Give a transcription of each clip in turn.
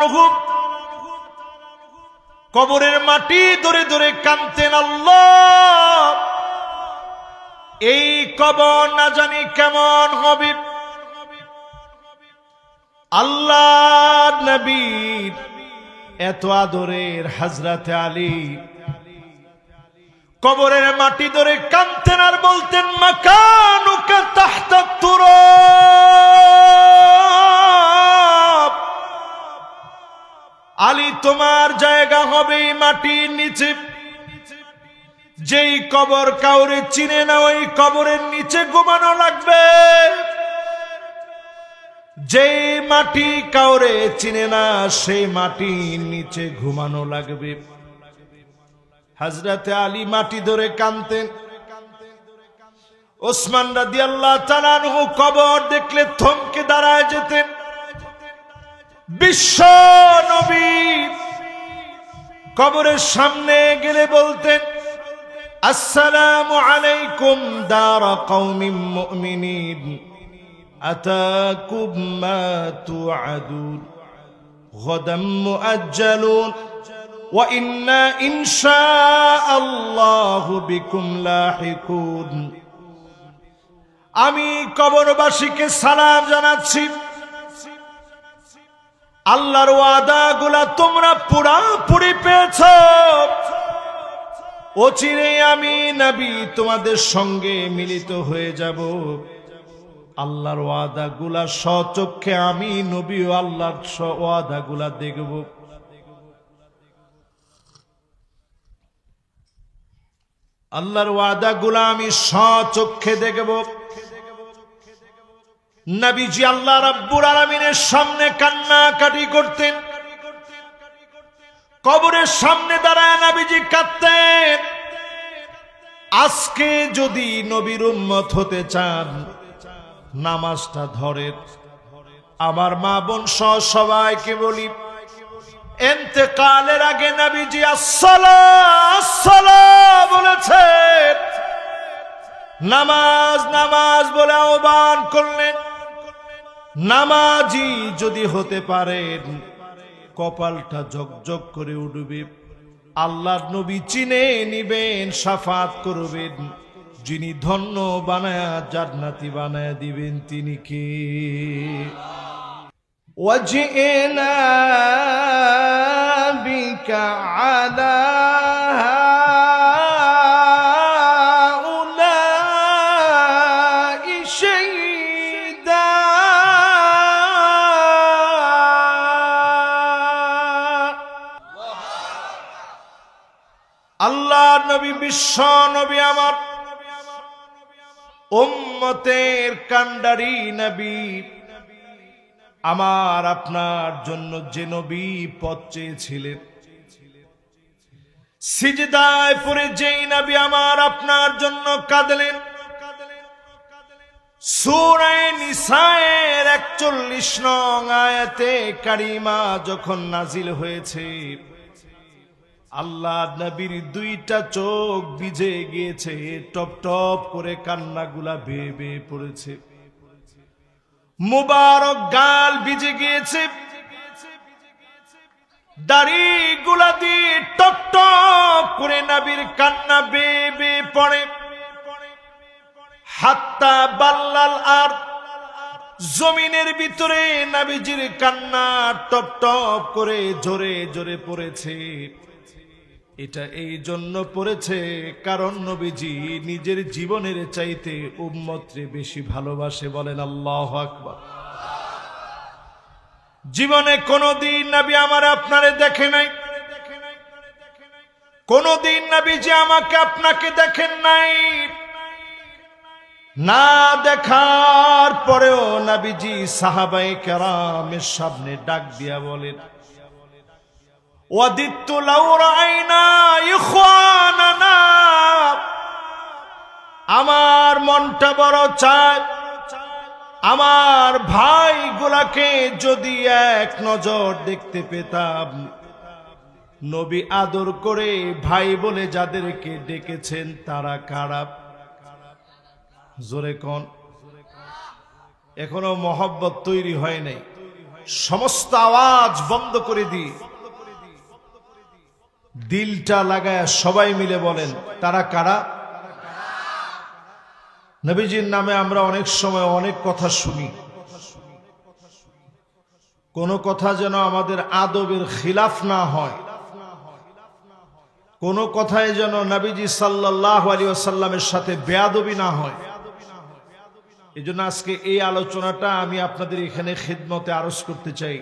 আনহু কবরের মাটি ধরে ধরে কাঁদতেন, আল্লাহ এই কবর না জানি কেমন হবে। আল্লাহ নবীর এত আদরের হযরতে আলী কবরের মাটি ধরে কাঁদতেন আর বলতেন, মাকানুকা তাহতা তুরাব, আলী তোমার জায়গা হবে মাটির নিচে। যেই কবর কাউরে চিনে না ওই কবরের নিচে ঘুমানো লাগবে, যেই মাটি কাউরে চিনে না সেই মাটির নিচে ঘুমানো লাগবে। হযরতে আলী মাটি ধরে কাঁদতেন। ওসমান রাদিয়াল্লাহু তাআলা আনহু কবর দেখলে থমকে দাঁড়ায় যেতেন। বিশ্ব নবী কবরের সামনে গেলে বলতেন, আসসালামু আলাইকুম দারা কওমিন মুমিনিন আতাকুম মা তুআদুন গাদাম মুআজ্জালুন ওয়া ইন্না ইনশাআল্লাহু বিকুম লাহিকুন। আমি কবরবাসীকে সালাম জানাচ্ছি, আল্লাহর ওয়াদাগুলা তোমরা পুরাপুরি পেয়েছ। অচিরেই আমি নবী তোমাদের সঙ্গে মিলিত হয়ে যাব। আল্লাহর ওয়াদাগুলা স্বচক্ষে আমি নবী ও আল্লাহর ওয়াদাগুলা দেখব। আল্লাহর ওয়াদাগুলা আমি স্বচক্ষে দেখব। নবীজি আল্লাহ রাব্বুল আলামিনের সামনে কান্নাকাটি করতেন। কবরের সামনে দাঁড়ায় নবীজি কাঁদতেন। আজকে যদি নবীর উম্মত হতে চান নামাজটা ধরেন। আমার মা বোন সহ সবাইকে বলি, ইন্তেকালের আগে নবীজি আসসালাহ আসসালাহ বলেছেন, নামাজ নামাজ বলে আহ্বান করলেন। নামাজি যদি হতে পারেন কপালটা ঝকঝক করে উঠবে। আল্লাহর নবী চিনে নিবেন, শাফাত করবেন। যিনি ধন্য বানায়া জান্নাতি বানায়া দিবেন তিনি কে? ওয়াজিনা বিকা আলা আল্লাহর নবী বিশ্ব নবী আমার উম্মতের কান্ডারি নবী, আমার আপনার জন্য যে নবী পথ চেয়েছিলেন, সিজদায় পড়ে যেই নবী আমার আপনার জন্য কাঁদলেন। সূরা নিসায়ের ৪১ নং আয়াতে কারিমা যখন নাজিল হয়েছে, আল্লাহ নবীর দুইটা চোখ ভিজে গিয়েছে, টপ টপ করে কান্নাগুলা বেয়ে বেয়ে পড়েছে। মুবারক গাল ভিজে গিয়েছে, দাড়িগুলা দিয়ে টপ টপ করে নবীর কান্না বেয়ে বেয়ে পড়ে। হাত্তা বাল্লাল আর জমিনের ভিতরে নবীজির কান্না টপ টপ করে জোরে জোরে পড়েছে। এটা এই জন্য পড়েছে কারণ নবীজি নিজের জীবনের চাইতে উম্মতরে বেশি ভালোবাসে। বলেন আল্লাহু আকবার। জীবনে কোনদিন নবী আমার আপনারে দেখে নাই, কোনদিন নবীজি আমাকে আপনাকে দেখেন নাই। না দেখার পরেও নবীজি সাহাবায়ে কেরামের সামনে ডাক দিয়া বলেন, ওয়াদিতু লাউ রাআইনা ইখওয়ানানা, আমার মনটা বড় চায় আমার ভাইগুলাকে যদি এক নজর দেখতে পেতাম। নবী আদর করে ভাই বলে যাদেরকে ডেকেছেন তারা কারা? জোরে কোন? এখনো মহব্বত তৈরি হয় নাই। সমস্ত আওয়াজ বন্ধ করে দিয়ে দিলটা লাগায় সবাই মিলে বলেন তারা কারা? নবীজির নামে আমরা অনেক সময় অনেক কথা শুনি, কোন কথা যেন আমাদের আদবের খিলাফ না হয়, কোন কথায় যেন নবীজি সাল্লাল্লাহু আলাইহি ওয়াসাল্লামের সাথে বেয়াদবি না হয়। এজন্য আজকে এই আলোচনাটা আমি আপনাদের এখানে খিদমতে আরজ করতে চাই।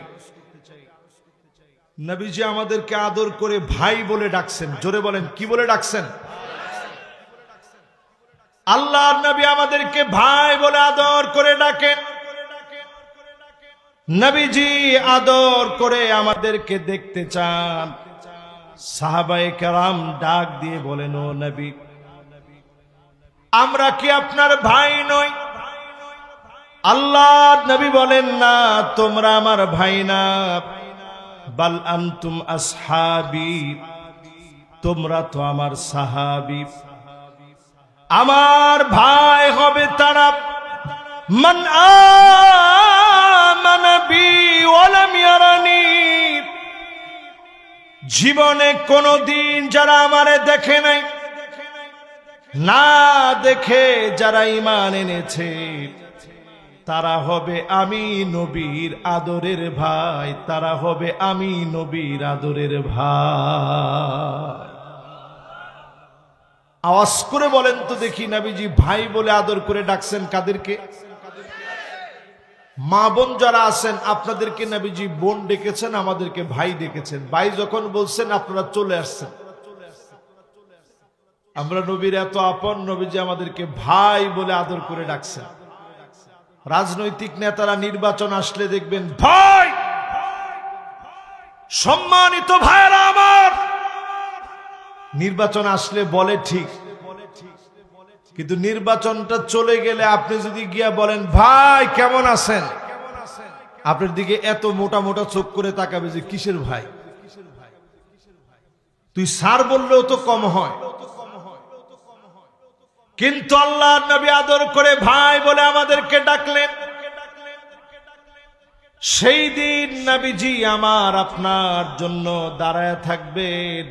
নবীজি আমাদেরকে আদর করে ভাই বলে ডাকছেন। জোরে বলেন, কি বলে ডাকছেন? আল্লাহর নবী আমাদেরকে ভাই বলে আদর করে ডাকেন। নবীজি আদর করে আমাদেরকে দেখতে চান। সাহাবায়ে কেরাম ডাক দিয়ে বলেন, ও নবী, আমরা কি আপনার ভাই নই? আল্লাহর নবী বলেন, না, তোমরা আমার ভাই না, বাল আনতুম আসহাবি, তোমরা তো আমার সাহাবী। আমার ভাই হবে তারা মান আমানা বি ওয়া লাম ইয়ারানি, জীবনে কোনদিন যারা আমারে দেখে নাই, না দেখে যারা ঈমান এনেছে, তারা হবে আমি নবীর আদরের ভাই, তারা হবে আমি নবীর আদরের ভাই। আওয়াজ করে বলেন তো দেখি, নবীজি ভাই বলে আদর করে ডাকছেন কাদেরকে? মা বোন যারা আছেন আপনাদেরকে নবীজি বোন ডেকেছেন, আমাদেরকে ভাই ডেকেছেন। ভাই যখন বলছেন আপনারা চলে আসছেন। আমরা নবীর এত আপন, নবীজি আমাদেরকে ভাই বলে আদর করে ডাকছেন। রাজনৈতিক নেতারা নির্বাচন আসলে দেখবেন, ভাই, সম্মানিত ভাইরা আমার, নির্বাচন আসলে বলে ঠিক, কিন্তু নির্বাচনটা চলে গেলে আপনি যদি গিয়া বলেন ভাই কেমন আছেন, আপনার দিকে এত মোটা মোটা চোখ করে তাকাবে যে কিসের ভাই, তুই স্যার বললেও তো কম হয়। কিন্তু আল্লাহর নবী আদর করে ভাই বলে আমাদেরকে ডাকলেন। সেই দিন নবীজি আমার আপনার জন্য দাঁড়ায় থাকবেন,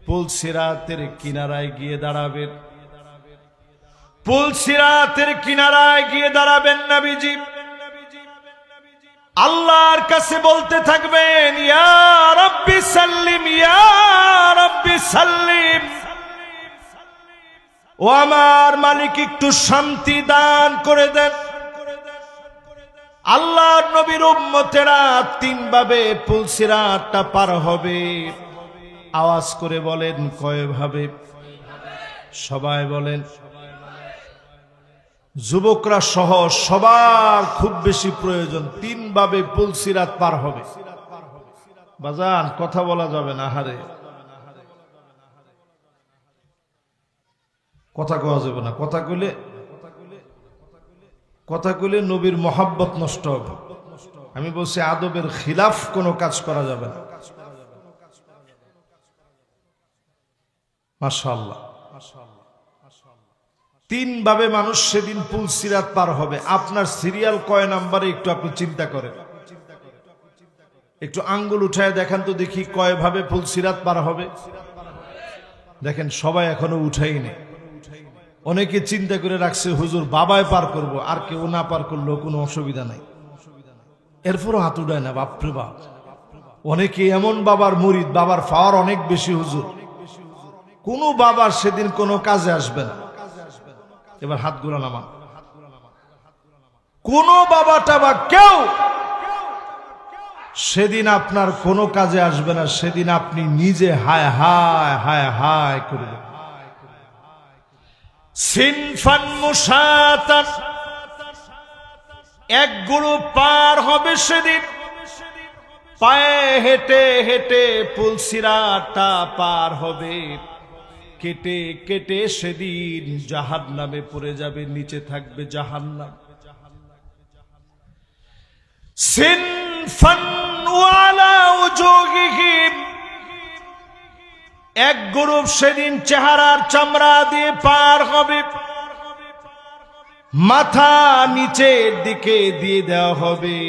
পুলসিরাতের কিনারায় গিয়ে দাঁড়াবেন। পুলসিরাতের কিনারায় গিয়ে দাঁড়াবেন নবীজি, আল্লাহর কাছে বলতে থাকবেন, ইয়া রাব্বি সাল্লিম, ইয়া রাব্বি সাল্লিম, ও আমার মালিক একটু শান্তি দান করে দেন। আল্লাহর নবীর উম্মতেরা তিন ভাবে পুলসিরাতটা পার হবে। আওয়াজ করে বলেন, কয় ভাবে? সবাই বলেন। যুবকরা সহ সবার খুব বেশি প্রয়োজন, তিন ভাবে পুলসিরাত পার হবে। বাজান, কথা বলা যাবে না, হারে কথা কওয়া যাবে না। কথা কইলে নবীর মহাব্বত নষ্ট হবে। আমি বলছি আদবের খিলাফ কোনো কাজ করা যাবে না। মাশাআল্লাহ, তিন ভাবে মানুষ সেদিন পুলসিরাত পার হবে। আপনার সিরিয়াল কয় নাম্বারে একটু আপনি চিন্তা করেন, একটু আঙ্গুল উঠায় দেখান তো দেখি কয় ভাবে পুলসিরাত পার হবে। দেখেন সবাই এখনো উঠাইনি। অনেকে চিন্তা করে রাখছে হুজুর বাবায় পার করব, আর কেউ না পার করলেও কোনো অসুবিধা নাই। এরপরও হাত উঠায় না, বাপরে বাপ। অনেকে এমন বাবার মুরিদ, বাবার পাওয়ার অনেক বেশি, হুজুর কোন বাবার সেদিন কোনো কাজে আসবে না। এবার হাতগুলো নামান। কোন বাবা টাবা কেউ সেদিন আপনার কোনো কাজে আসবে না। সেদিন আপনি নিজে হায় হায় হায় হায় করবেন। সিনফান মুসাতান, এক গ্রুপ পার হবে সেদিন, পায়ে হেঁটে হেঁটে পুলসিরাতটা পার হবে। কেটে কেটে সেদিন জাহান্নামে পড়ে যাবে, নিচে থাকবে জাহান্নাম। সিনফান ওয়ালা উজুহিহিম, এক গ্রুপ সেদিন চেহারার চামড়া দিয়ে পার হবে, মাথা নিচের দিকে দিয়ে দেওয়া হবে।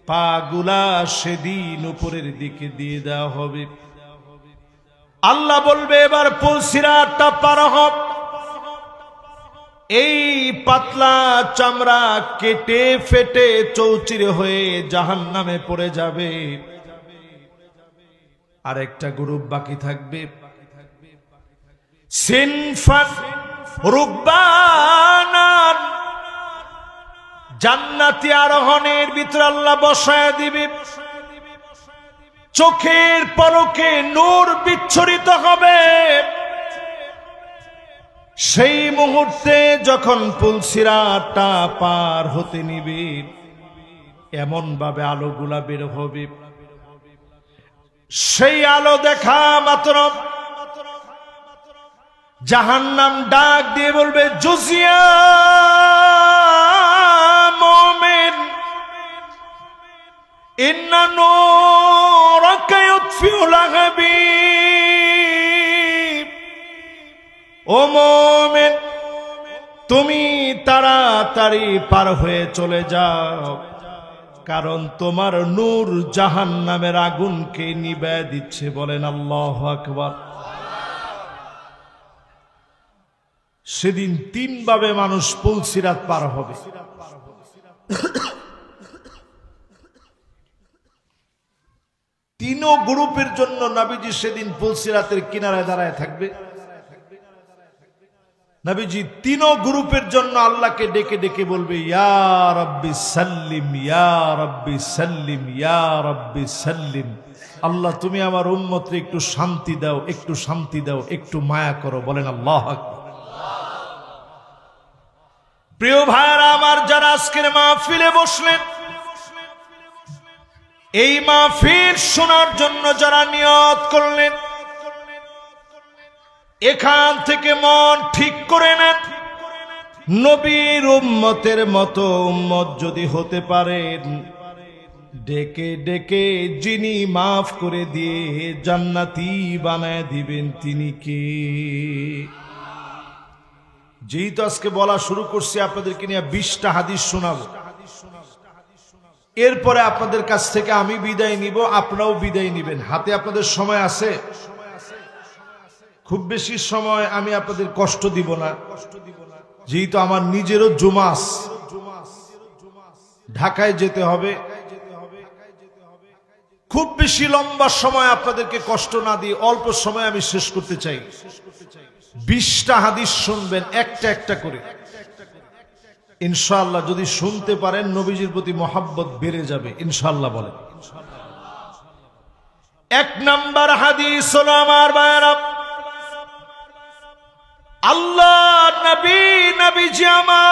পাগুলা সেদিন উপরের দিকে দিয়ে দেওয়া হবে। আল্লাহ বলবে এবার পুল সিরাতটা পার হও। এই পাতলা চামড়া কেটে ফেটে চৌচির হয়ে জাহান্নামে পড়ে যাবে। আর একটা গ্রুপ বাকি থাকবে, সিনফান রুকবানান, জান্নাতি আরোহণের ভিতরে আল্লাহ বসায় দিবে। চোখের পলকে নূর বিচ্ছুরিত হবে। সেই মুহূর্তে যখন পুলসিরাতটা পার হতে নিবে, এমন ভাবে আলোগুলা বের হবে, সেই আলো দেখা মাত্র জাহান্নাম ডাক দিয়ে বলবে, জুজিয়া মুমিন ইন্না নূরাকা ইউতফিউ লাহাবি। ও মুমিন, তুমি তাড়াতাড়ি পার হয়ে চলে যাও, কারণ তোমার নূর জাহান্নামের আগুনকে নিভায় দিচ্ছে। বলেন আল্লাহু আকবার। সেদিন তিন ভাবে মানুষ পুলসিরাত পার হবে। তিনও গ্রুপের জন্য নবীজি সেদিন পুলসিরাতের কিনারায় দাঁড়ায় থাকবে। নবীজি তিনও গ্রুপের জন্য আল্লাহকে ডেকে ডেকে বলবে, ইয়া রাব্বি সাল্লিম, ইয়া রাব্বি সাল্লিম, ইয়া রাব্বি সাল্লিম। আল্লাহ তুমি আমার উম্মতকে একটু শান্তি দাও, একটু শান্তি দাও, একটু মায়া করো। বলেন আল্লাহু আকবার। প্রিয় ভাইরা আমার, যারা আজকের মাহফিলে বসলেন, এই মাহফিল শোনার জন্য যারা নিয়ত করলেন, এখান থেকে মন ঠিক করে নেন, নবীর উম্মতের মতো উম্মত যদি হতে পারেন, ডেকে ডেকে যিনি মাফ করে দিয়ে জান্নাতি বানায় দিবেন তিনি কে? যেহেতু আজকে বলা শুরু করছি, আপনাদেরকে নিয়ে 20টা হাদিস শোনাবো। এরপরে আপনাদের কাছ থেকে আমি বিদায় নিব, আপনারাও বিদায় নিবেন। হাতে আপনাদের সময় আছে, খুব বেশি সময় আমি আপনাদের কষ্ট দিব না, যেহেতু আমার নিজেরও জুমাস, ঢাকায় যেতে হবে। খুব বেশি লম্বা সময় আপনাদেরকে কষ্ট না দিয়ে অল্প সময় আমি শেষ করতে চাই। 20টা হাদিস শুনবেন একটা একটা করে, ইনশাআল্লাহ। যদি শুনতে পারেন নবীজির প্রতি মহাব্বত বেড়ে যাবে ইনশাআল্লাহ। বলেন, 1 নাম্বার হাদিস হলো আমার ভাইরা, আল্লাহ নবীজি আমার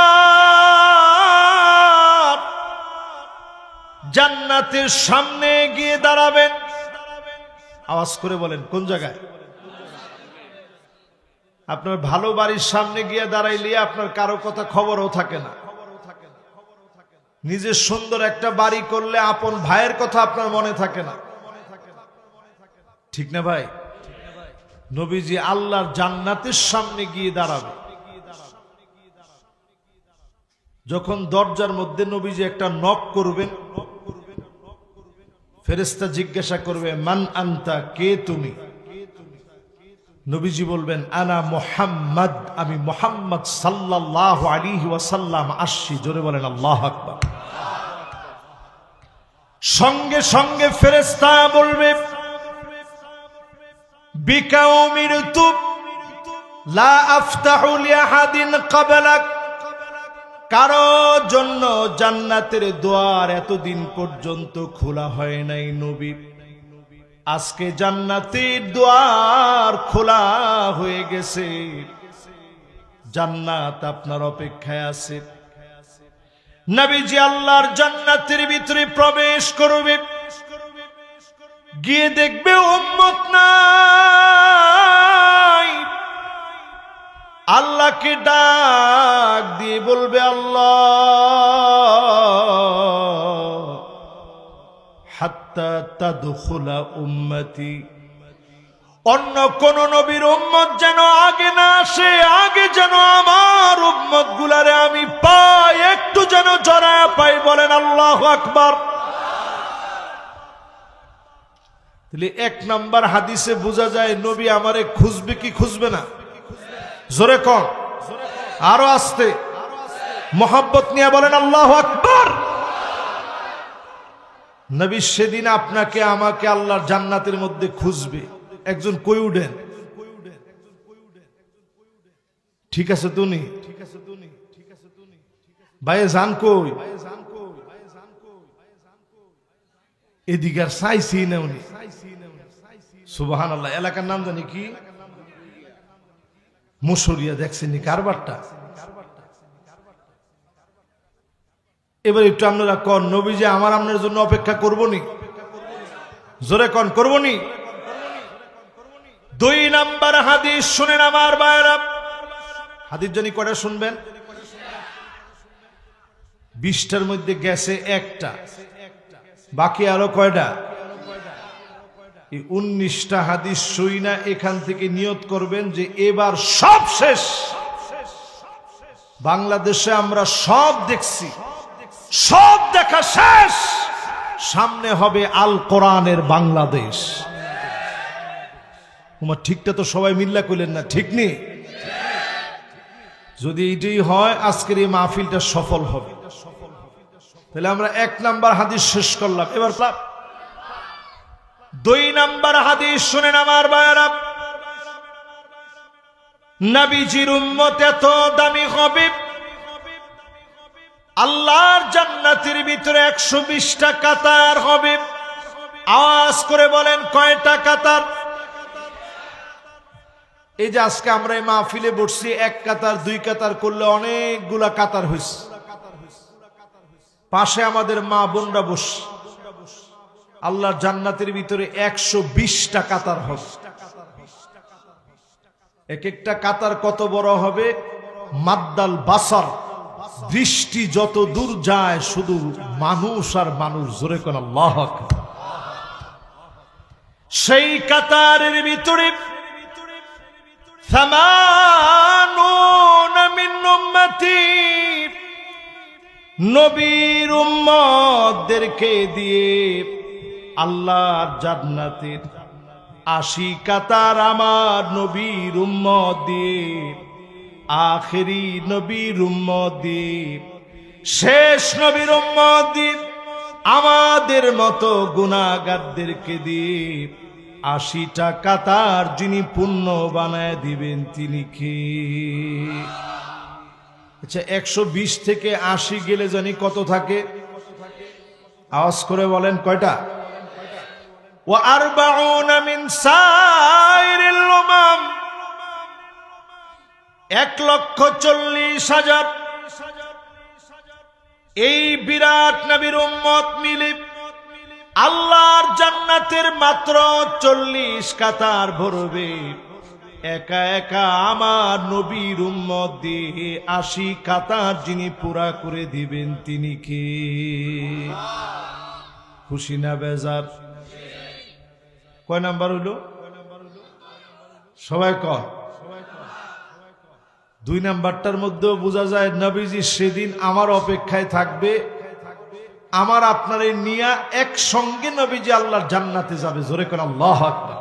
জান্নাতের সামনে গিয়ে দাঁড়াবেন। আওয়াজ করে বলেন, কোন জায়গায়? আপনার ভালো বাড়ির সামনে গিয়ে দাঁড়াইলে আপনার কারো কথা খবরও থাকে না। নিজের সুন্দর একটা বাড়ি করলে আপন ভাইয়ের কথা আপনার মনে থাকে না, ঠিক না ভাই? নবীজি আল্লাহর জান্নাতের সামনে গিয়ে দাঁড়াবে। যখন দরজার মধ্যে নবীজি একটা নক করবেন, ফেরেশতা জিজ্ঞাসা করবে, মান আনতা, কে তুমি? নবীজি বলবেন, আনা মুহাম্মদ, আমি মুহাম্মদ সাল্লাল্লাহু আলাইহি ওয়াসাল্লাম আসছি। জোরে বলেন আল্লাহু আকবার। সঙ্গে সঙ্গে ফেরেশতা বলবে, বিকা উমিরতু লা আফতাহু লিআহাদিন ক্বাবলাক, কারো জন্য জান্নাতের দুয়ার এতদিন পর্যন্ত খোলা হয় নাই নবী। আজকে জান্নাতের দুয়ার খোলা হয়ে গেছে, জান্নাত আপনার অপেক্ষায় আছে। নবীজি আল্লাহর জান্নাতের ভিতরে প্রবেশ করবে, গিয়ে দেখবে উম্মত নাই। আল্লাহকে ডাক দিয়ে বলবে, আল্লাহ হাত্তা তাদখুলা উম্মতি, অন্য কোন নবীর উম্মত যেন আগে না আসে, আগে যেন আমার উম্মত গুলারে আমি পাই, একটু যেন জড়ায় পাই। বলেন আল্লাহু আকবার। তাহলে 1 নাম্বার হাদিসে বোঝা যায় নবী আমারে খুঁজবে কি খুঁজবে না? জোরে কম, আরো আস্তে, মোহাব্বত নিয়ে বলেন আল্লাহু আকবার। নবী সেদিন আপনাকে আমাকে আল্লাহর জান্নাতের মধ্যে খুঁজবে। একজন কই উঠেন, ঠিক আছে তুমি ভাইয়ে জান কই, এদিকার চাইছি না উনি। সুবহানাল্লাহ। এলাকার নাম জানি কি, মুসরিয়া। দেখছেন কারবারটা। এবার একটু আপনারা কন, নবী যে আমার আপনার জন্য অপেক্ষা করবো নি? জোরে কন, করবো নি? 2 নাম্বার হাদিস শুনেন আমার ভাইরা। হাদিস জানি কয়টা শুনবেন? 20টার মধ্যে গেছে একটা, বাকি আরো কয়টা? 19টা হাদিস শুইনা এখান থেকে নিয়ত করবেন যে এবার সব শেষ। বাংলাদেশে আমরা সব দেখছি, সব দেখা শেষ। সামনে হবে আল কোরআনের বাংলাদেশ। তোমার ঠিকটা তো সবাই মিল্লা কইলেন না, ঠিক নেই? যদি এটাই হয় আজকের এই মাহফিলটা সফল হবে। তাহলে আমরা 1 নাম্বার হাদিস শেষ করলাম। এবার 2 নাম্বার হাদিস শুনেন আমার ভাইরা। নবীজির উম্মত এত দামি হবে, আল্লাহর জান্নাতের ভিতরে 120টা কাতার হবে। আওয়াজ করে বলেন কয়টা কাতার? এই যে আজকে আমরা এই মাহফিলে বসছি, 1 কাতার 2 কাতার করলে অনেকগুলা কাতার হইছে। পাশে আমাদের মা বোনরা বস, আল্লাহর জান্নাতের ভিতরে 120টা কাতার হবে। এক একটা কাতার কত বড় হবে? মাদ্দাল বাসার, দৃষ্টি যত দূর যায় শুধু মানুষ আর মানুষ। জোরে কোন আল্লাহু আকবার। সেই কাতারের ভিতরে 80 মিন উম্মতি, নবীর উম্মতদেরকে দিয়ে আল্লাহর জান্নাতের 80 কাতার আমার নবীর উম্মত দিয়ে, আখেরি নবীর উম্মত দিয়ে, শেষ নবীর উম্মত দিয়ে, আমাদের মতো গুনাহগারদেরকে দিয়ে 80টা কাতার যিনি পূর্ণ বানায় দিবেন তিনি কে? আচ্ছা, 120 থেকে 80 গেলে জানি কত থাকে? আওয়াজ করে বলেন কয়টা? ওয়া 40 মিন সাইরিল উমাম, 1,40,000 এই বিরাট নবীর উম্মত মিলে আল্লাহর জান্নাতের মাত্র 40 কাতার ভরবে। একা একা আমার নবীর উম্মত দিয়ে 80 কাতার যিনি পুরা করে দিবেন তিনি কে? খুশি না বেজার? কয় নাম্বার হইল? সবাই কর। 2 নাম্বারটার মধ্যেও বোঝা যায় নবীজি সেদিন আমার অপেক্ষায় থাকবে, আমার আপনার নিয়া একসঙ্গে নবীজি আল্লাহর জান্নাতে যাবে। জোরে কোন আল্লাহু আকবার।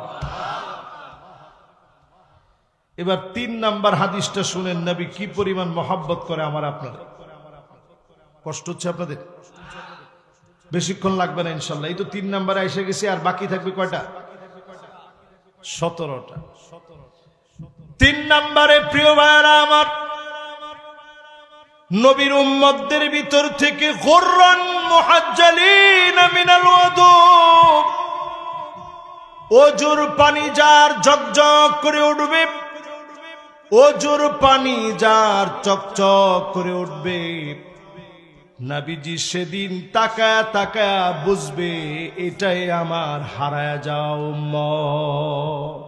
এবার 3 নাম্বার হাদিসটা শুনেন, নবী কি পরিমাণ মহব্বত করে আমার আপনার। কষ্ট হচ্ছে আপনাদের? বেশিক্ষণ লাগবে না ইনশাল্লাহ। এই তো 3 নাম্বারে এসে গেছি, আর বাকি থাকবে কয়টা? 17টা। 3 নাম্বারে প্রিয় ভাইরা আমার, নবীর উম্মতদের ভিতর থেকে গুররান মুহাজ্জালিন মিনাল ওযু, ওজুর পানি যার ঝকঝক করে উঠবে, ওজুর পানি যার চকচক করে উঠবে, নবীজি সেদিন তাকায়া তাকায়া বুঝবে এটাই আমার হারায়া যাওয়া উম্মত।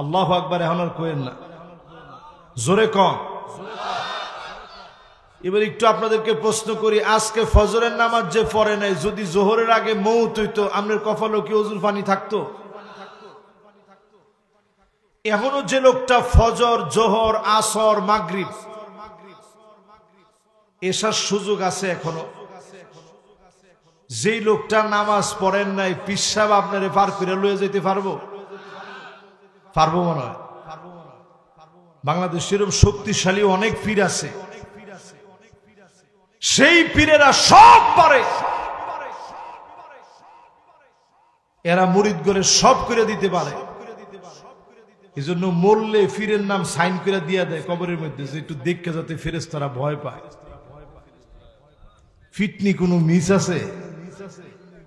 আল্লাহু আকবার। এখন আর কইেন না, জোরে কম। এবার একটু আপনাদেরকে প্রশ্ন করি, আজকে ফজরের নামাজ যে পড়ে নাই, যদি জোহরের আগে মৌত হইতো, আপনার কপালে কি ওজুর পানি থাকতো? এখনো যে লোকটা ফজর, জোহর, আসর, মাগরিব, এসার সুযোগ আছে এখনো, যেই লোকটা নামাজ পড়েন নাই পিসাব আপনারে পার করে লয়ে যেতে পারবো? পারবো মনে হয়। বাংলাদেশের শক্তিশালী অনেক পীর আছে, সেই পীরেরা সব পারে, এরা মুরিদ করে সব করে দিতে পারে। এই জন্য মরলে ফিরের নাম সাইন করে দিয়া দেয় কবরের মধ্যে, যে একটু দেখে যাতে ফেরেশতারা ভয় পায়। ফিটনি কোনো মিস আছে?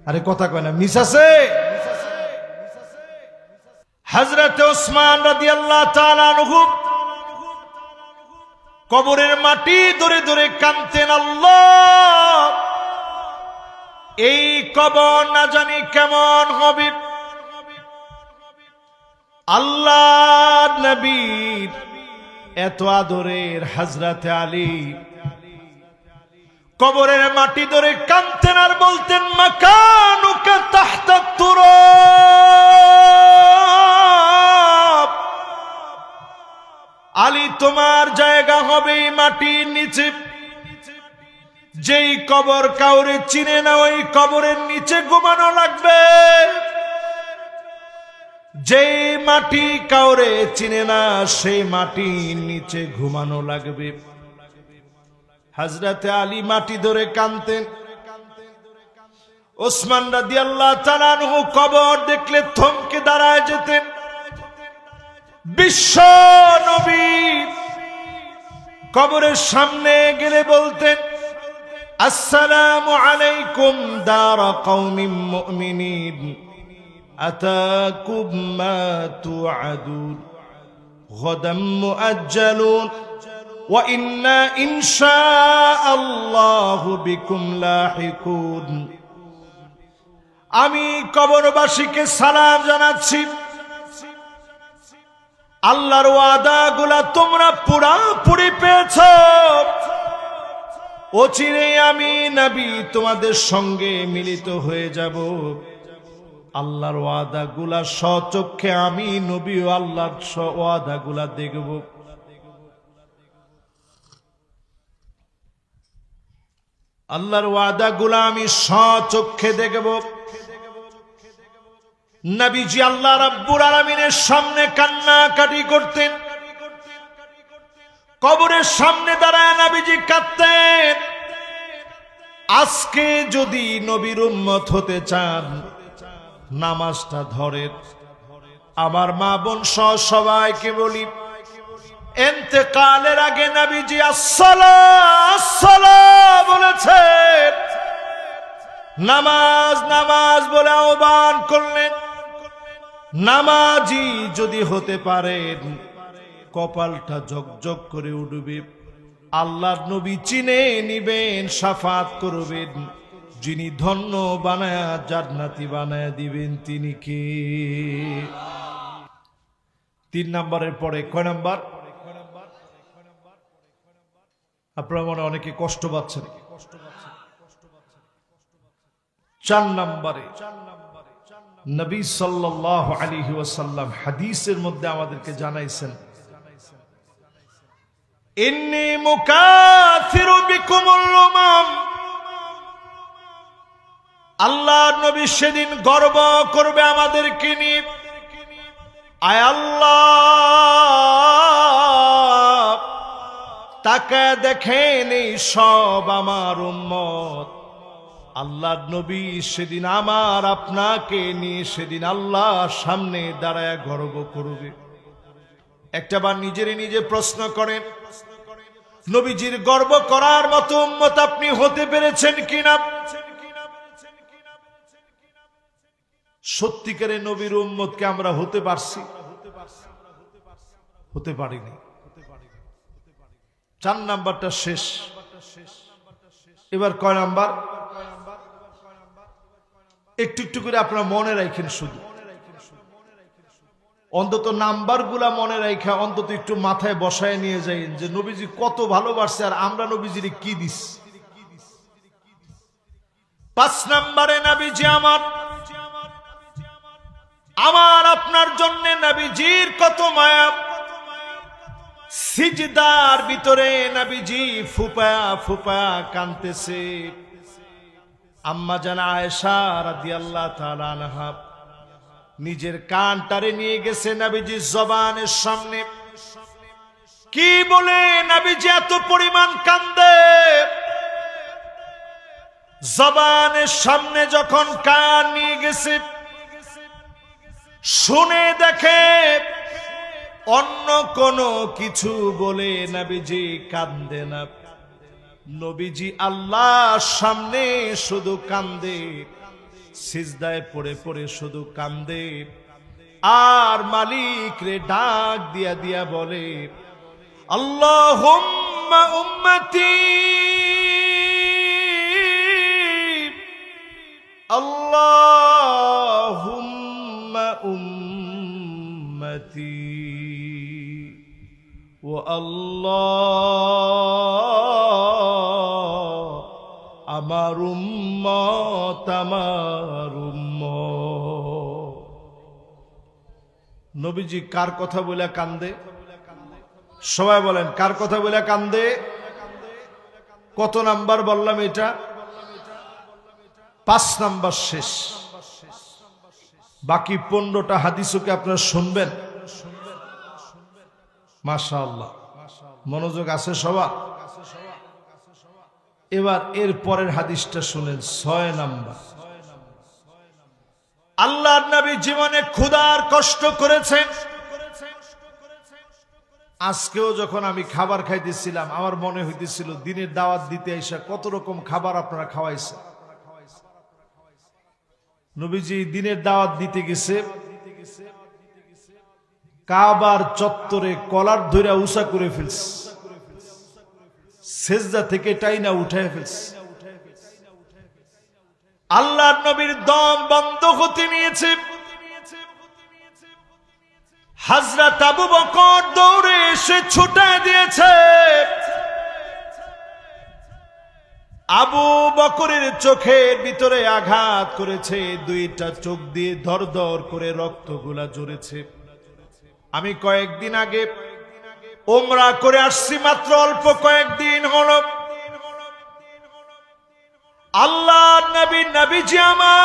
আরে কথা কয় না, মিস আছে? হযরত ওসমান রাদিয়াল্লাহু তাআলা আনহু কবরের মাটি ধরে ধরে কাঁদতেন, আল্লাহ এই কবর না জানি কেমন হবে। আল্লাহ নবীর এত আদরের হযরত আলী কবরের মাটি ধরে কাঁদতেন আর বলতেন, মাকানুকা তাহতা তুরাব, আলী তোমার জায়গা হবে মাটির নিচে। যেই কবর কাউরে চিনে না ওই কবরের নিচে ঘুমানো লাগবে, যেই মাটি কাউরে চিনে না সেই মাটির নিচে ঘুমানো লাগবে। হযরতে আলী মাটি ধরে কাঁদতেন। ওসমান রাদিয়াল্লাহু তাআলা আনহু কবর দেখলে থমকে দাঁড়ায় যেতেন। বিশ্ব নবী কবরের সামনে গেলে বলতেন, আসসালামু আলাইকুম দারা কওমিন মুমিনিন আতাকুম মা তুআদুন গাদাম মুআজ্জালুন ওয়া ইন্না ইনশাআল্লাহু বিকুম লাহিকুন। আমি কবরবাসীকে সালাম জানাচ্ছি, আল্লাহর ওয়াদাগুলা তোমরা পুরাপুরি পেয়েছো। অচিরেই আমি নবী তোমাদের সঙ্গে মিলিত হয়ে যাব। আল্লাহর ওয়াদাগুলা স্বচক্ষে আমি নবী ও আল্লাহর ওয়াদাগুলা দেখব। আল্লাহর ওয়াদাগুলা আমি স্বচক্ষে দেখব। নবীজি আল্লাহ রাব্বুল আলামিনের সামনে কান্নাকাটি করতেন। কবরের সামনে দাঁড়ায় নবীজি কাঁদতেন। আজকে যদি নবীর উম্মত হতে চান, নামাজটা ধরেন। আমার মা বোন সহ সবাইকে বলি, ইন্তেকালের আগে নবীজি আসসালাম আসসালাম বলেছেন, নামাজ নামাজ বলে আহ্বান করলেন। নামাজি যদি হতে পারেন কপালটা ঝকঝক করে উঠবে। আল্লাহর নবী চিনে নিবেন, শাফাত করবেন। যিনি ধন্য বানায়া জান্নাতি বানায়া দিবেন তিনি কে? 3 নম্বরের পরে কয় নাম্বার? আপনারা মনে অনেকে কষ্ট পাচ্ছেন। 4 নম্বরে নবী সাল্লাল্লাহু আলাইহি ওয়াসাল্লাম হাদিসের মধ্যে আমাদেরকে জানাইছেন, ইন্নী মুকাথিরু বিকুমুল উমাম। আল্লাহর নবী সেদিন গর্ব করবে আমাদেরকে নিয়ে। আয় আল্লাহ, তাকায় দেখেন এই সব আমার উম্মত। আল্লাহর নবী সেদিন আমার আপনাকে নিয়ে সেদিন আল্লাহর সামনে দাঁড়ায় গর্ব করবে। একটাবার নিজেরই নিজে প্রশ্ন করেন, নবীজির গর্ব করার মতো উম্মত আপনি হতে পেরেছেন কিনা? সত্যিকারে নবীর উম্মতকে আমরা হতে পারছি? হতে পারিনি। 4 নাম্বারটা শেষ। এবার কয় নাম্বার? একটু একটু করে আপনারা মনে রাখেন, শুধু অন্তত নাম্বারগুলা মনে রাখা অন্তত একটু মাথায় বসায় নিয়ে যাই যে নবীজি কত ভালোবাসছে আর আমরা নবীজির কি দিস। 5 নম্বরে নবীজি আমার আপনার জন্য নবীজির কত মায়া। সিজদার ভিতরে নবীজি ফুপা ফুপা কাঁদতেছে। আম্মা জান আয়েশা রাদিয়াল্লাহু তাআলা আনহা নিজের কানটারে নিয়ে গেছে নবীজির জবানের সামনে। কি বলে নবীজি এত পরিমাণ কান্দে, জবানের সামনে যখন কান নিয়ে গেছে, শুনে দেখে অন্য কোনো কিছু বলে নবীজি কান্দে না। নবীজি আল্লাহর সামনে শুধু কান্দে, সিজদায় পড়ে পড়ে শুধু কান্দে, আর মালিক রে ডাক দিয়া দিয়া বলে, আল্লাহুম্মা উম্মতি, আল্লাহুম্মা উম্মতি, ও আল্লাহ আমার উম্মত, আমার উম্মত। নবীজি কার কথা বলে কান্দে? সবাই বলেন, কার কথা বলে কান্দে? কত নাম্বার বললাম এটা? 5 নাম্বার শেষ। বাকি 15টা হাদিসকে আপনারা শুনবেন। মাশাআল্লাহ, মনোযোগ আছে সবার? এবার এর পরের হাদিসটা শুনেন, 6 নাম্বার। আল্লাহর নবী জীবনে ক্ষুধার কষ্ট করেছেন। আজকেও যখন আমি খাবার খাইতেছিলাম, আমার মনে হইতেছিল দিনের দাওয়াত দিতে এসে কত রকম খাবার আপনারা খাওয়াইছেন। নবীজি দিনের দাওয়াত দিতে গেছে, কাবার চত্বরে কলার ধরে উঁচা করে ফেলছে, সেজদা থেকে টাইনা উঠায় ফেলছে। আল্লাহর নবীর দম বন্ধ হতে নিয়েছে। হযরত আবু বকর দৌড়ে এসে ছুটায় দিয়েছে। আবু বকরের চোখের ভিতরে আঘাত করেছে, 2টা চোখ দিয়ে ধর ধর করে রক্তগুলা ঝরেছে। আমি কয়েকদিন আগে উমরা করে আসছি, মাত্র অল্প কয়েকদিন হলো। আল্লাহর নবীজি আমার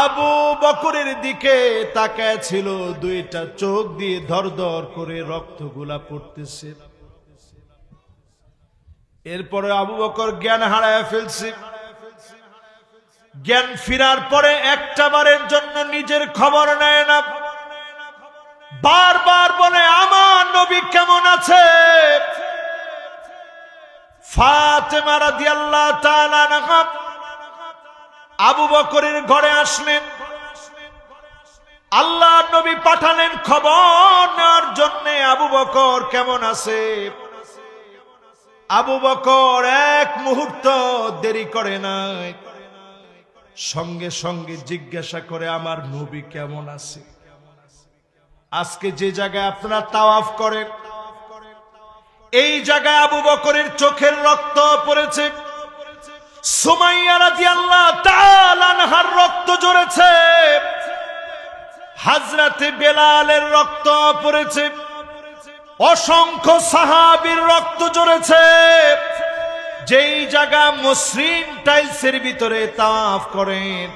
আবু বকরের দিকে তাকায় ছিল, 2টা চোখ দিয়ে ধর ধর করে রক্তগুলা পড়তেছে। এরপরে আবু বকর জ্ঞান হারায় ফেলছে। জ্ঞান ফিরার পরে একটা বারের জন্য নিজের খবর নেয় না, বারবার বলে আমার নবী কেমন আছে। ফাতেমা রাদিয়াল্লাহু তাআলা আনহা আবু বকরের ঘরে আসলেন। আল্লাহর নবী পাঠালেন খবর নেওয়ার জন্য আবু বকর কেমন আছে। আবু বকর এক মুহূর্ত দেরি করে নাই, সঙ্গে সঙ্গে জিজ্ঞাসা করে আমার নবী কেমন আছে। আজকে যে জায়গায় আপনারা তাওয়াফ করেন, এই জায়গায় আবু বকরের চোখের রক্ত পড়েছে, সুমাইয়া রাদিয়াল্লাহু তাআলা আনহার রক্ত ঝরেছে, হযরত বেলালের রক্ত পড়েছে, অসংখ্য সাহাবীর রক্ত ঝরেছে। যেই জায়গা মসৃণ টাইলসের ভিতরে তাওয়াফ করেন,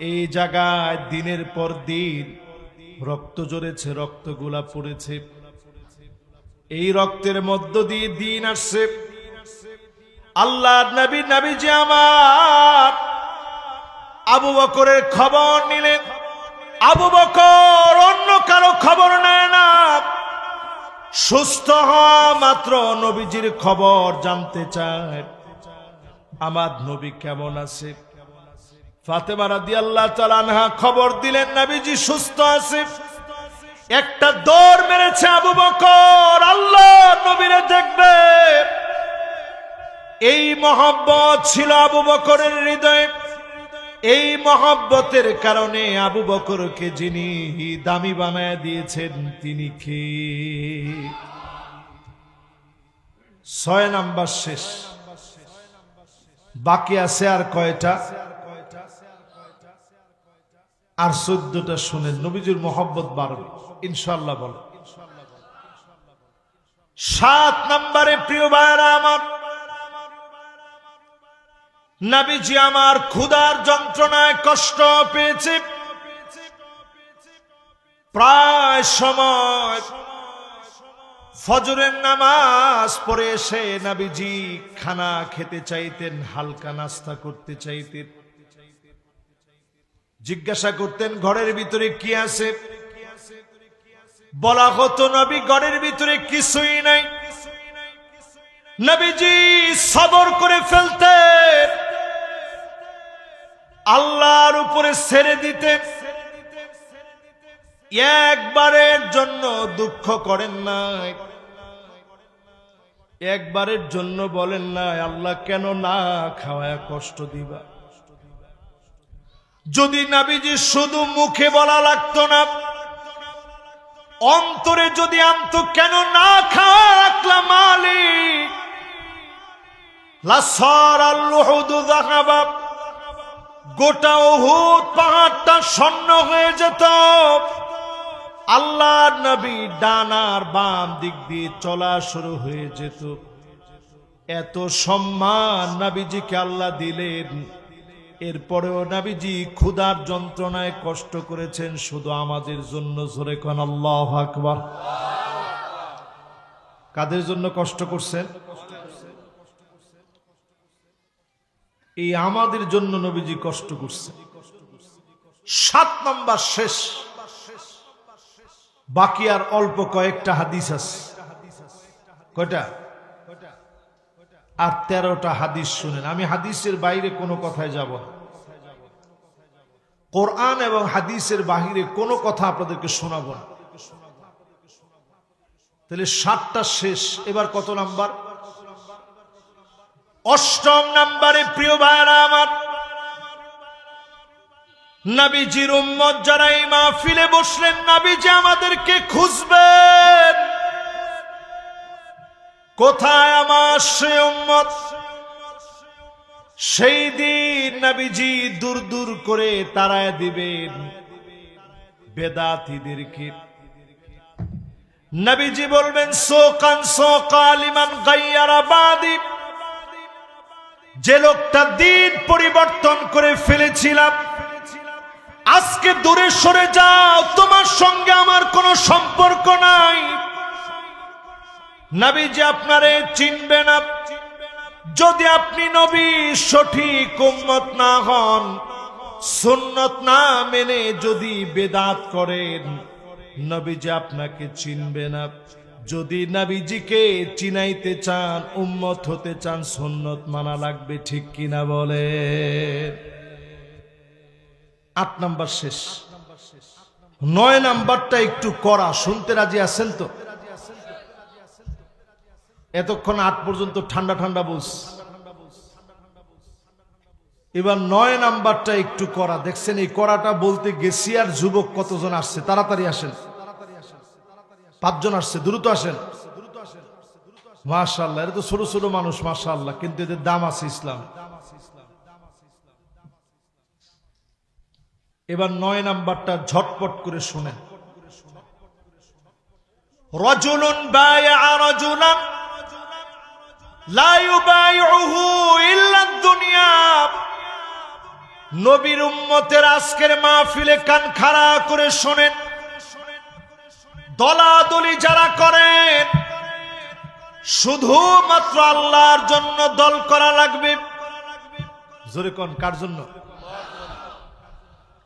এই জায়গায় দিনের পর দিন রক্ত ঝরেছে, রক্তগুলা পড়েছে। এই রক্তের মধ্য দিয়ে দিন আসছে। আল্লাহর নবীজি আমার আবু বকরের খবর নিলেন। আবু বকর অন্য কারো খবর নেয় না, সুস্থ হওয়া মাত্র নবীজির খবর জানতে চায়, আমার নবী কেমন আছে। ফাতেমা রাদিয়াল্লাহু তাআলা আনহা খবর দিলেন নবীজি সুস্থ আছে। একটা দৌড় মেরেছে আবু বকর, আল্লাহ নবীরে দেখবে। এই মহব্বত ছিল আবু বকরের হৃদয়ে। এই মহব্বতের কারণে আবু বকরকে যিনি দামি বানায় দিয়েছেন তিনি কে? 6 নাম্বার শেষ। বাকি আছে আর কয়টা? আর 14টা শুনেন, নবীজির মহব্বত বাড়বে ইনশাআল্লাহ। বলে 7 নম্বরে প্রিয় ভাইরা আমার, নবীজি আমার ক্ষুধার যন্ত্রণায় কষ্ট পেয়েছে, প্রায় সময় ফজরের নামাজ পড়ে এসে নবীজি খানা খেতে চাইতেন, হালকা নাস্তা করতে চাইতেন। জিজ্ঞাসা করতেন ঘরের ভিতরে কি আছে, বলা হতো নবী ঘরের ভিতরে কিছুই নাই। নবীজি সবর করে ফেলতেন, আল্লাহর উপরে ছেড়ে দিতেন। একবারের জন্য দুঃখ করেন নাই, একবারের জন্য বলেন নাই আল্লাহ কেন না খাওয়ায় কষ্ট দিবা। যদি নবীজি শুধু মুখে বলা লাগতো না, অন্তরে যদি আনতো কেন না খাওয়া রাখলাম মালিক, লাসারাল উহুদু যাহাবা, গোটা উহুদ পাহাড়টা স্বর্ণ হয়ে যেত। আল্লাহর নবী ডান আর বাম দিক দিয়ে চলা শুরু হয়ে যেত। এত সম্মান নবীজিকে আল্লাহ দিলেন, এরপরেও নবীজি ক্ষুধার যন্ত্রণায় কষ্ট করেছেন শুধু আমাদের জন্য। জোরে কোন আল্লাহু আকবার। কাদের জন্য কষ্ট করছেন? এই আমাদের জন্য নবীজি কষ্ট করছেন। 7 নম্বর শেষ, বাকি আর অল্প কয়েকটা হাদিস আছে। কয়টা? আর 13টা হাদিস শুনেন। আমি হাদিসের বাইরে কোনো কথায় যাব না, কোরআন এবং হাদিসের বাহিরে কোনো কথা আপনাদেরকে শোনাবো না। তাহলে 7টা শেষ। এবার কত নাম্বার? 8ম নাম্বারে প্রিয় ভাইরা আমার, নবীজির উম্মত যারা এই মাহফিলে বসলেন, নবীজি আমাদেরকে খুঁজবেন, কোথায় আমার সেই উম্মত? সেই দিন নবীজি দূর দূর করে তাড়ায় দিবেন বেদাতীদেরকে। নবীজি বলবেন সোকান সোকা লিমান গায়্যারা বাদি, যে লোকটা দিন পরিবর্তন করে ফেলেছিলাম, আজকে দূরে সরে যাও, তোমার সঙ্গে আমার কোনো সম্পর্ক নাই। নবীজি আপনারে চিনবে না যদি আপনি নবী সঠিক উম্মত না হন, সুন্নত না মেনে যদি বেদাত করেন, নবীজি আপনাকে চিনবে না। যদি নবীজিকে চিনাইতে চান, উম্মত হতে চান, সুন্নত মানা লাগবে, ঠিক কিনা বলে? 8 নাম্বার শেষ। 9 নাম্বারটা একটু করা, শুনতে রাজি আছেন তো? এতক্ষণ 8 পর্যন্ত ঠান্ডা ঠান্ডা বলছি, এবার 9 নাম্বারটা একটু করা। দেখছেন এই করাটা বলতে গেছি আর যুবক কতজন আসছে, তাড়াতাড়ি আসেন। 5 জন আসছে, দ্রুত আসেন। মাশাআল্লাহ, এরা তো ছোট ছোট মানুষ মাশাআল্লাহ, কিন্তু এদের দাম আছে ইসলাম। এবার 9 নাম্বারটা ঝটপট করে শুনেন। রাজুলুন বায়আ রাজুলান লা ইউবাইউহু ইল্লা দুনিয়া। নবীর উম্মতের আজকের মাহফিলে কান খাড়া করে শোনেন, দলাদলি যারা করেন, শুধুমাত্র আল্লাহর জন্য দল করা লাগবে। জোরে কোন, কার জন্য?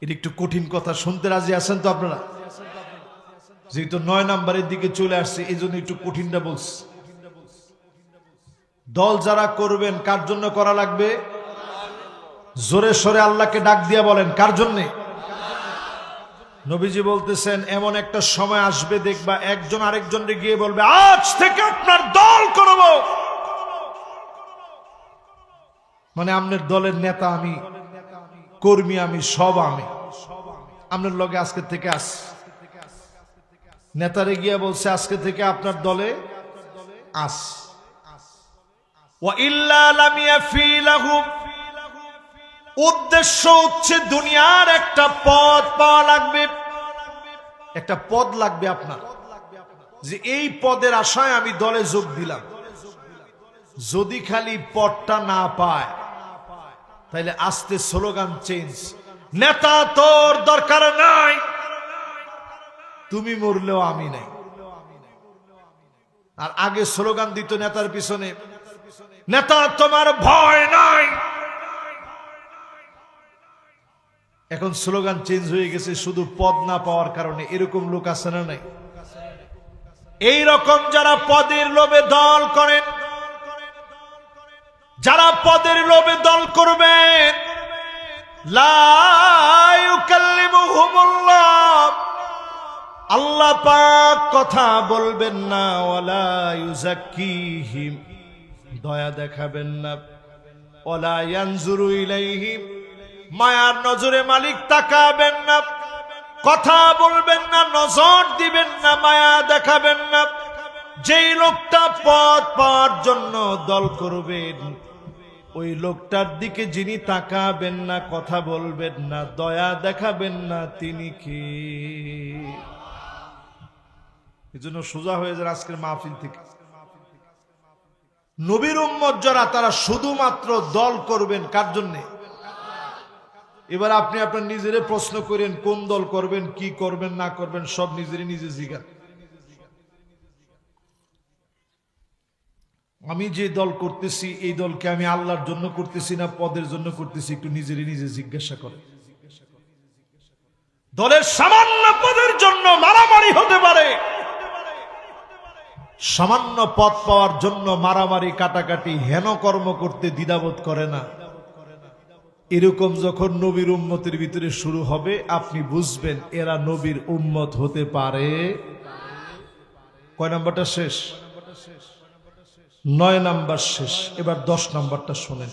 এটা একটু কঠিন কথা, শুনতে রাজি আছেন তো আপনারা? যেহেতু 9 নাম্বারের দিকে চলে আসছে, এই জন্য একটু কঠিনটা বলছি। দল যারা করবেন কার জন্য করা লাগবে? জোরে সরে আল্লাহকে ডাক দিয়া বলেন, কার জন্যে? নবীজি বলতেছেন এমন একটা সময় আসবে, দেখবা একজন আরেকজনকে গিয়ে বলবে আজ থেকে আপনার দল করব। মানে আপনার দলের নেতা আমি, কর্মী আমি, সব আমি, আপনার লগে আজকে থেকে আস। নেতারে গিয়া বলছে আজকে থেকে আপনার দলে আস। ওয়া ইল্লা লাম ইয়াফি লাহু, উদ্দেশ্য হচ্ছে দুনিয়ার একটা পদ পাওয়া লাগবে, একটা পদ লাগবে আপনার, যে এই পদের আশায় আমি দলে যোগ দিলাম। যদি খালি পদটা না পায়, তাইলে আস্তে স্লোগান চেঞ্জ। নেতা তোর দরকার নাই, তুমি মরলেও আমি নাই। আর আগে স্লোগান দিত নেতার পিছনে, নেতা তোমার ভয় নাই। এখন স্লোগান চেঞ্জ হয়ে গেছে শুধু পদ না পাওয়ার কারণে। এরকম লোক আছে না নাই? এই রকম যারা পদের লোভে দল করেন, যারা পদের লোভে দল করবেন, লা ইউকাল্লিমুহুমুল্লাহ, আল্লাহ পাক কথা বলবেন না, ওয়ালা ইউযাক্কিহিম, দয়া দেখাবেন না, ওয়ালা ইয়ানজুরু ইলাইহিম, মায়ার নজরে মালিক তাকাবেন না, কথা বলবেন না, নজর দিবেন না, মায়া দেখাবেন না। যেই লোকটা পদ পাওয়ার জন্য দল করবেন, ওই লোকটার দিকে যিনি তাকাবেন না, কথা বলবেন না, দয়া দেখাবেন না, তিনি কে? এই জন্য সোজা হয়ে যান আজকের মাহফিল থেকে। নবীর উম্মত যারা, তারা শুধুমাত্র দল করবেন কার জন্য? এবার আপনি আপনার নিজেরে প্রশ্ন করেন, কোন দল করবেন, কি করবেন না করবেন, সব নিজেরই নিজে জিজ্ঞাসা। আমি যে দল করতেছি, এই দলকে আমি আল্লাহর জন্য করতেছি না পদের জন্য করতেছি, একটু নিজেরই নিজে জিজ্ঞাসা করেন। দলের সামান্য পদের জন্য মারামারি হতে পারে, সামান্য পদ পাওয়ার জন্য মারামারি, কাটাকাটি, হেন কর্ম করতে দ্বিধাবোধ করে না। এরকম যখন নবীর উম্মতের ভিতরে শুরু হবে, আপনি বুঝবেন এরা নবীর উম্মত হতে পারে। কয় নাম্বারটা শেষ? 9 নাম্বার শেষ। এবার 10 নাম্বারটা শোনেন।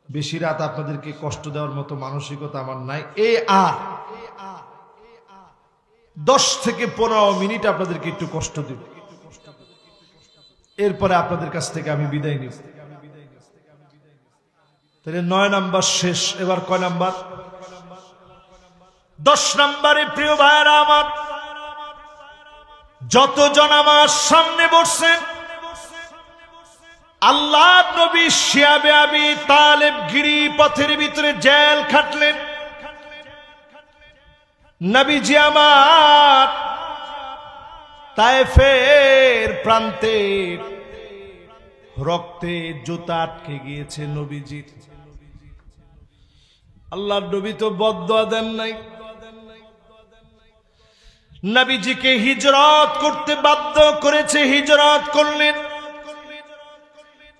বেশি রাত আপনাদেরকে কষ্ট দেওয়ার মতো মানসিকতা আমার নাই। এই আর 10 থেকে 15 মিনিট আপনাদেরকে একটু কষ্ট দেব, এরপরে আপনাদের কাছ থেকে আমি বিদায় নিব। তাহলে 9 নাম্বার শেষ। এবার কয় নাম্বার? 10 নাম্বারে প্রিয় ভাইরা আমার, যতজন আমার সামনে বসছেন, আল্লাহ নবী শিয়াবে আবি তালেব গিরি পথের ভিতরে জেল খাটলেন। নবীজি আমার তায়েফের প্রান্তে রক্তে জুতা আটকে গিয়েছে নবীজির। আল্লাহর নবী তো বদদুয়া দেন নাই, নবীজিকে হিজরত করতে বাধ্য করেছে, হিজরত করলেন।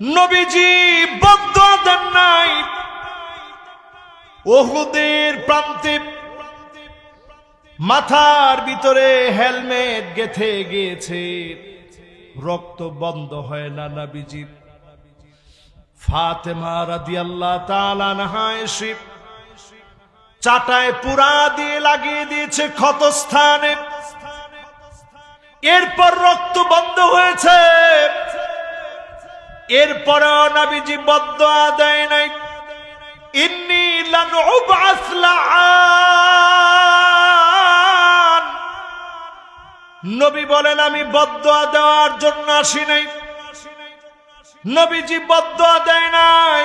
নবীজি বদদুয়া দেন নাই। উহুদের প্রান্তে মাথার ভিতরে হেলমেট গেথে গিয়েছে, রক্ত বন্ধ হয় না নবীজির। ফাতেমা রাদিয়াল্লাহু তাআলা আনহা এসে চাটায় পুরা দিয়ে লাগিয়ে দিয়েছে ক্ষতস্থানে। এরপর রক্ত বন্ধ হয়েছে। এরপরও নবীজি বদদুয়া দেয় নাই, ইন্নী লান উবআস লাআন। নবী বলেন আমি বদদুয়া দেওয়ার জন্য আসি নাই। নবীজি বদদুয়া দেয় নাই,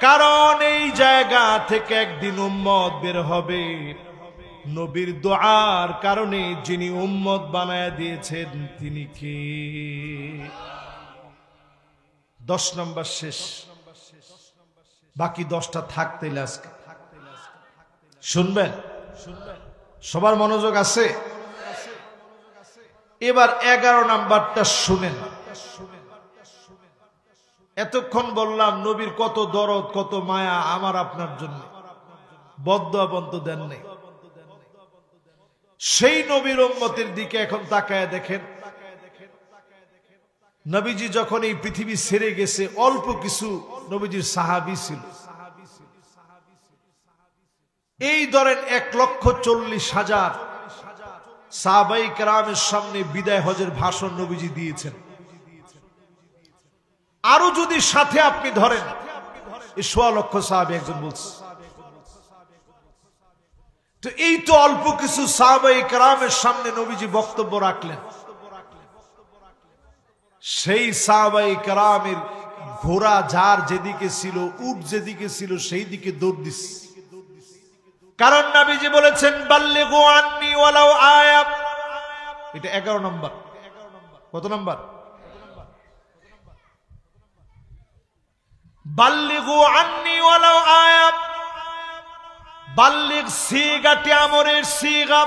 কারণ এই জায়গা থেকে একদিন উম্মত বের হবে, নবীর দোয়ার কারণে যিনি উম্মত বানায় দিয়েছেন তিনি কে? 10 নাম্বার শেষ। বাকি 10টা থাকতে আজকে শুনবেন। সবার মনোযোগ আছে? এবার 11 নাম্বারটা শুনেন। এতক্ষণ বললাম নবীর কত দরদ, কত মায়া আমার আপনার জন্য, বদদুয়া বন্ধ দেন নাই। সেই নবীর উম্মতের দিকে এখন তাকায় দেখেন। নবীজি যখন এই পৃথিবী ছেড়ে গেছে, অল্প কিছু নবীজির সাহাবী ছিল। এই ধরেন 1,40,000 সাহাবায়ে কেরামের সামনে বিদায় হজের ভাষণ নবীজি দিয়েছেন। আরো যদি সাথে আপনি ধরেন, 1.25 লক্ষ সাহাবী একজন বলছে, তো এই তো অল্প কিছু সাহাবায়ে কেরামের সামনে নবীজি বক্তব্য রাখলেন। সেই সাহাবায়ে কেরামের ঘোড়া যার যেদিকে ছিল, উট যেদিকে ছিল সেই দিকে দৌড় দিস। কারণ নবীজি বলেছেন বাল্লিগু আন্নি ওয়ালাউ আয়া। এটা 11 নম্বর। কত নম্বর? বাল্লিগু আন্নি ওয়ালাউ আয়া। বাল্লিগ সিগাটি আমরের সিগা।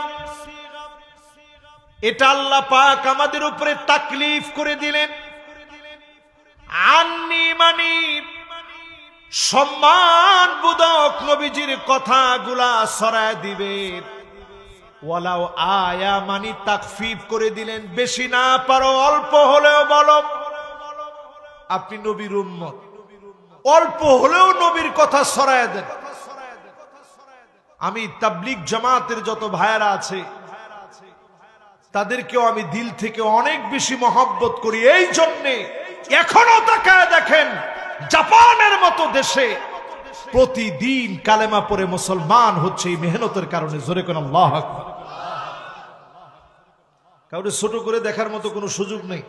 এটা আল্লাহ পাক আমাদের উপরে তাকলিফ করে দিলেন। আন্নি মানি সম্মানবোধক নবীজির কথাগুলা ছড়ায় দিবে। ওয়ালাউ আয়া মানি তাকফিফ করে দিলেন, বেশি না পারো অল্প হলেও বলো। আপনি নবীর উম্মত, অল্প হলেও নবীর কথা ছড়ায় দেন। আমি তাবলীগ জামাতের যত ভাইয়েরা আছে তাদেরকেও আমি দিল থেকে অনেক বেশি মহব্বত করি। এই জন্যে এখনো তাকায় দেখেন জাপানের মতো দেশে প্রতিদিন কালেমা পড়ে মুসলমান হচ্ছে এই মেহনতের কারণে। জোরে কোন আল্লাহু আকবার। কাউকে ছোট করে দেখার মতো কোনো সুযোগ নেই।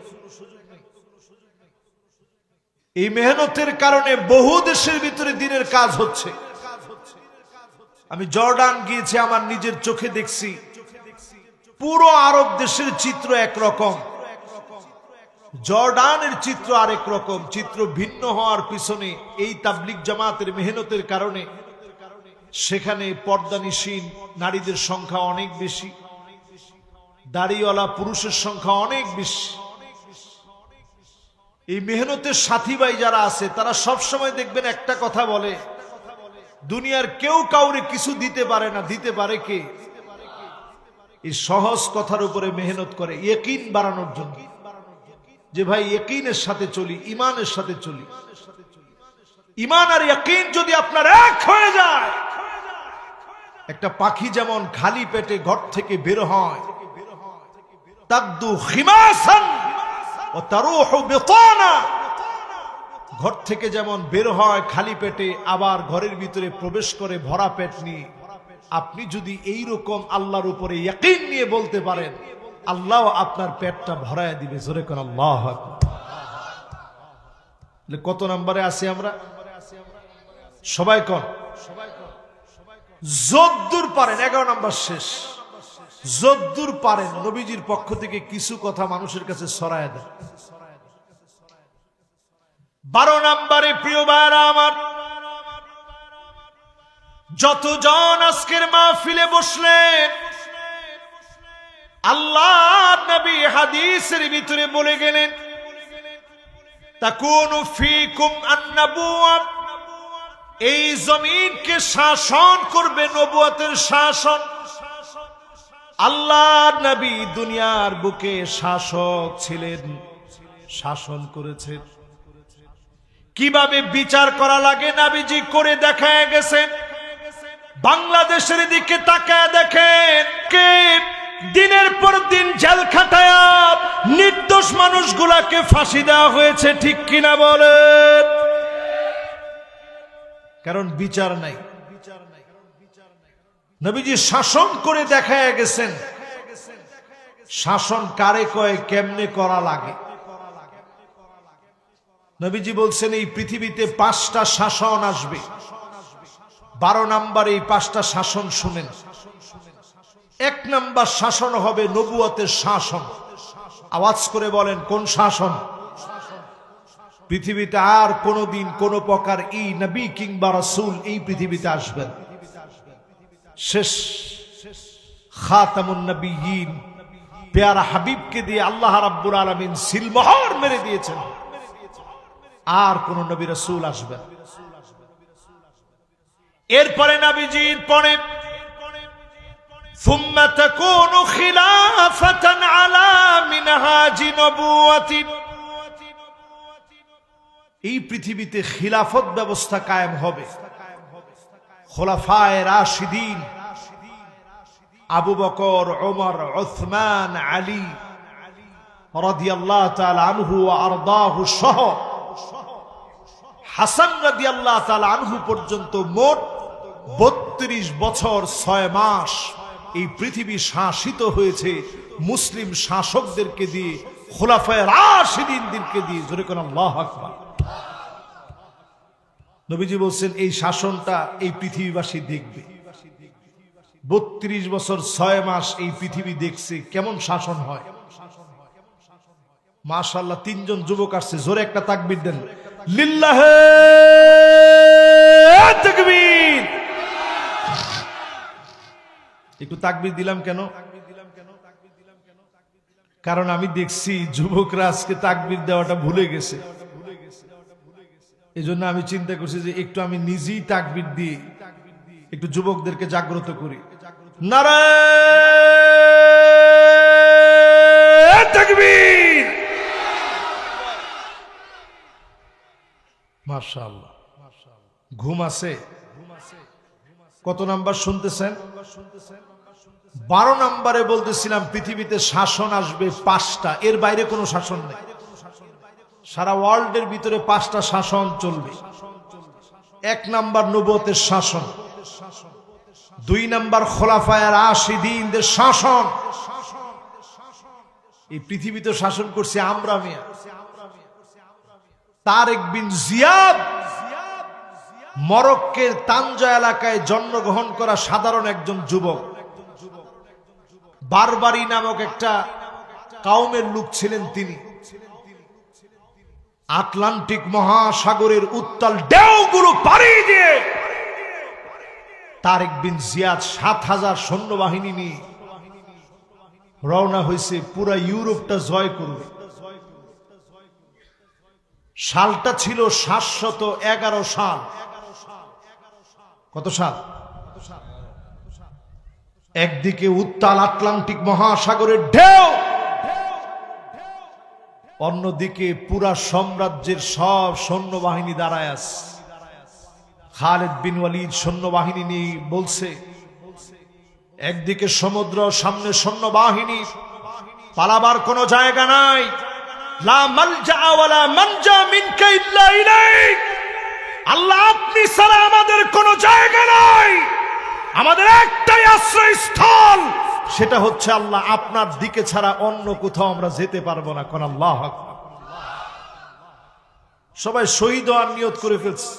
এই মেহনতের কারণে বহু দেশের ভিতরে দিনের কাজ হচ্ছে। আমি জর্ডান গিয়েছি, আমার নিজের চোখে দেখছি পুরো আরব দেশের চিত্র একরকম, জর্ডানের চিত্র আরেক রকম। চিত্র ভিন্ন হওয়ার পিছনে এই তাবলীগ জামাতের মেহনতের কারণে সেখানে পর্দানিশীন নারীদের সংখ্যা অনেক বেশি, দাড়িওয়ালা পুরুষের সংখ্যা অনেক বেশি। এই মেহনতের সাথী ভাই যারা আছে তারা সব সময় দেখবেন একটা কথা বলে, দুনিয়ার কেউ কাউরে কিছু দিতে পারে না, দিতে পারে কে? এই সহজ কথার উপরে মেহনত করে ইয়াকিন বাড়ানোর জন্য, যে ভাই ইয়াকিনের সাথে চলি, ইমানের সাথে চলি। ইমান আর ইয়াকিন যদি আপনার এক হয়ে যায়, একটা পাখি যেমন খালি পেটে ঘর থেকে বের হয়, তাকদু খিমাসান ওয়া তারুহু বিতানা, ঘর থেকে যেমন বের হয় খালি পেটে, আবার ঘরের ভিতরে প্রবেশ করে ভরা পেট নিয়ে। আপনি যদি এই রকম আল্লাহর উপরে ইয়াকিন নিয়ে বলতে পারেন, আল্লাহ আপনার পেটটা ভরায় দিবে। জোরে কোন আল্লাহু আকবার। কত নম্বরে আছি আমরা সবাই? কোন যদ্দূর পারেন, 11 নম্বর শেষ। যদ্দূর পারেন নবীজির পক্ষ থেকে কিছু কথা মানুষের কাছে ছড়ায় দেন। 12 নম্বরে প্রিয় ভাইরা আমার, যতজন আজকের মাহফিলে বসলেন, আল্লাহ নবী হাদিসের ভিতরে বলে গেলেন তাকুনু ফীকুম আন-নবুওয়া, এই জমিনকে শাসন করবে নবুয়তের শাসন। আল্লাহ নবী দুনিয়ার বুকে শাসক ছিলেন, শাসন করেছেন। কিভাবে বিচার করা লাগে নবীজি করে দেখায় গেছেন। বাংলাদেশের দিকে তাকায় দেখেন, কে দিনের পর দিন জেল খাটায়া নির্দোষ মানুষগুলাকে ফাঁসি দেওয়া হয়েছে, ঠিক কিনা বলেন? কারণ বিচার নাই। নবীজি শাসন করে দেখায় গেছেন শাসন কারে কয়, কেমনে করা লাগে। নবীজি বলছেন এই পৃথিবীতে 5টা শাসন আসবে। 12 নম্বর এই 5টা শাসন শুনেন। 1 নম্বর শাসন হবে নবুয়তের শাসন। আওয়াজ করে বলেন কোন শাসন? পৃথিবীতে আর কোনদিন কোন প্রকার এই নবী কিংবা রাসূল এই পৃথিবীতে আসবেন। শেষ খাতামুন নবিয়্যিন প্যারা হাবিবকে দিয়ে আল্লাহ রাব্বুল আলামিন সিলমোহর মেরে দিয়েছেন। আর কোন নবী রাসূল আসবেন। এরপরে নবীজির পরে সুম্মা তাকুনু খিলাফাতান আলা মিনহাজি নবুওয়াতি, এই পৃথিবীতে খিলাফত ব্যবস্থা কায়েম হবে। খোলাফায়ে রাশিদিন আবু বকর, ওমর, উসমান, আলী রাদিয়াল্লাহু তাআলা আনহু ওয়া আরদাহু সহ হাসান রাদিয়াল্লাহু তাআলা আনহু পর্যন্ত মোট 32 বছর 6 মাস এই পৃথিবী শাসিত হয়েছে মুসলিম শাসকদেরকে দিয়ে, খোলাফায়ে রাশিদিনদেরকে দিয়ে। জোরে কোন আল্লাহু আকবার। নবীজি বলছেন এই শাসনটা এই পৃথিবীবাসী দেখবে। 32 বছর 6 মাস এই পৃথিবী দেখছে কেমন শাসন হয়। মাশাআল্লাহ, 3 জন যুবক আসছে, জোরে একটা তাকবীর দেন। লিল্লাহে তাকবীর। একটু তাকবীর দিলাম কেন? কারণ আমি দেখছি যুবকরা আজকে তাকবীর দেওয়াটা ভুলে গেছে। এই জন্য আমি চিন্তা করছি যে একটু আমি নিজেই তাকবীর দিয়ে একটু যুবকদেরকে জাগ্রত করি। নারায়ে তাকবীর। মাশাআল্লাহ। ঘুম আছে? কত নাম্বার শুনতেছেন? 12 নম্বরে বলতেছিলাম পৃথিবীতে শাসন আসবে 5টা, এর বাইরে কোনো শাসন নেই। সারা ওয়ার্ল্ডের ভিতরে 5টা শাসন চলবে। 1 নাম্বার নবুয়তের শাসন, 2 নাম্বার খোলাফায়ে রাশিদিনদের শাসন। এই পৃথিবীতে শাসন করছে আমরা মিয়া। তারেক বিন জিয়াদ, মরক্কোর তানজা এলাকায় জন্মগ্রহণ করা সাধারণ একজন যুবক। বারবারি নামক একটা কাউমের লোক ছিলেন তিনি। আটলান্টিক মহাসাগরের উত্তাল ঢেউগুলো পাড়ি দিয়ে তারেক বিন জিয়াদ 7000 সৈন্যবাহিনী নিয়ে রওনা হয়েছে পুরা ইউরোপটা জয় করবে। সালটা ছিল 711 সাল। কত সাল? একদিকে উত্তাল আটলান্টিক মহাসাগরের ঢেউ, অন্যদিকে পুরা সাম্রাজ্যের সব সৈন্যবাহিনী দাঁড়ায় আছে। খালিদ বিন ওয়ালিদ সৈন্যবাহিনী নিয়ে বলছে, একদিকে সমুদ্র, সামনে সৈন্যবাহিনী, পালাবার কোনো জায়গা নাই। লা মালজা ওয়ালা মানজা মিনকা ইল্লা ইলাইক। আল্লাহ, আপনি ছাড়া আমাদের কোনো জায়গা নাই। আমাদের একটাই আশ্রয়স্থল, সেটা হচ্ছে আল্লাহ। আপনার দিকে ছাড়া অন্য কোথাও আমরা যেতে পারবো না। কোন আল্লাহু আকবার। সবাই শহীদ হওয়ার নিয়ত করে ফেলছে।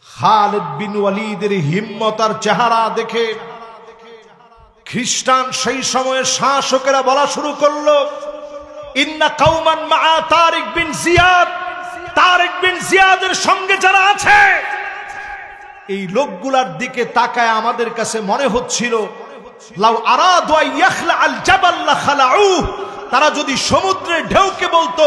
খালিদ বিন ওয়ালিদের হিম্মত আর চেহারা দেখে খ্রিস্টান সেই সময়ের শাসকেরা বলা শুরু করলো, ইন্না কাওমান মা তারিক বিন জিয়াদ। তারেক বিন জিয়াদের সঙ্গে যারা আছে, এই লোকগুলার দিকে তাকায় আমাদের কাছে মনে হচ্ছিল লাউ আরাদু ইয়াখলা আল জাবাল লা খালাউ। তারা যদি সমুদ্রের ঢেউকে বলতো,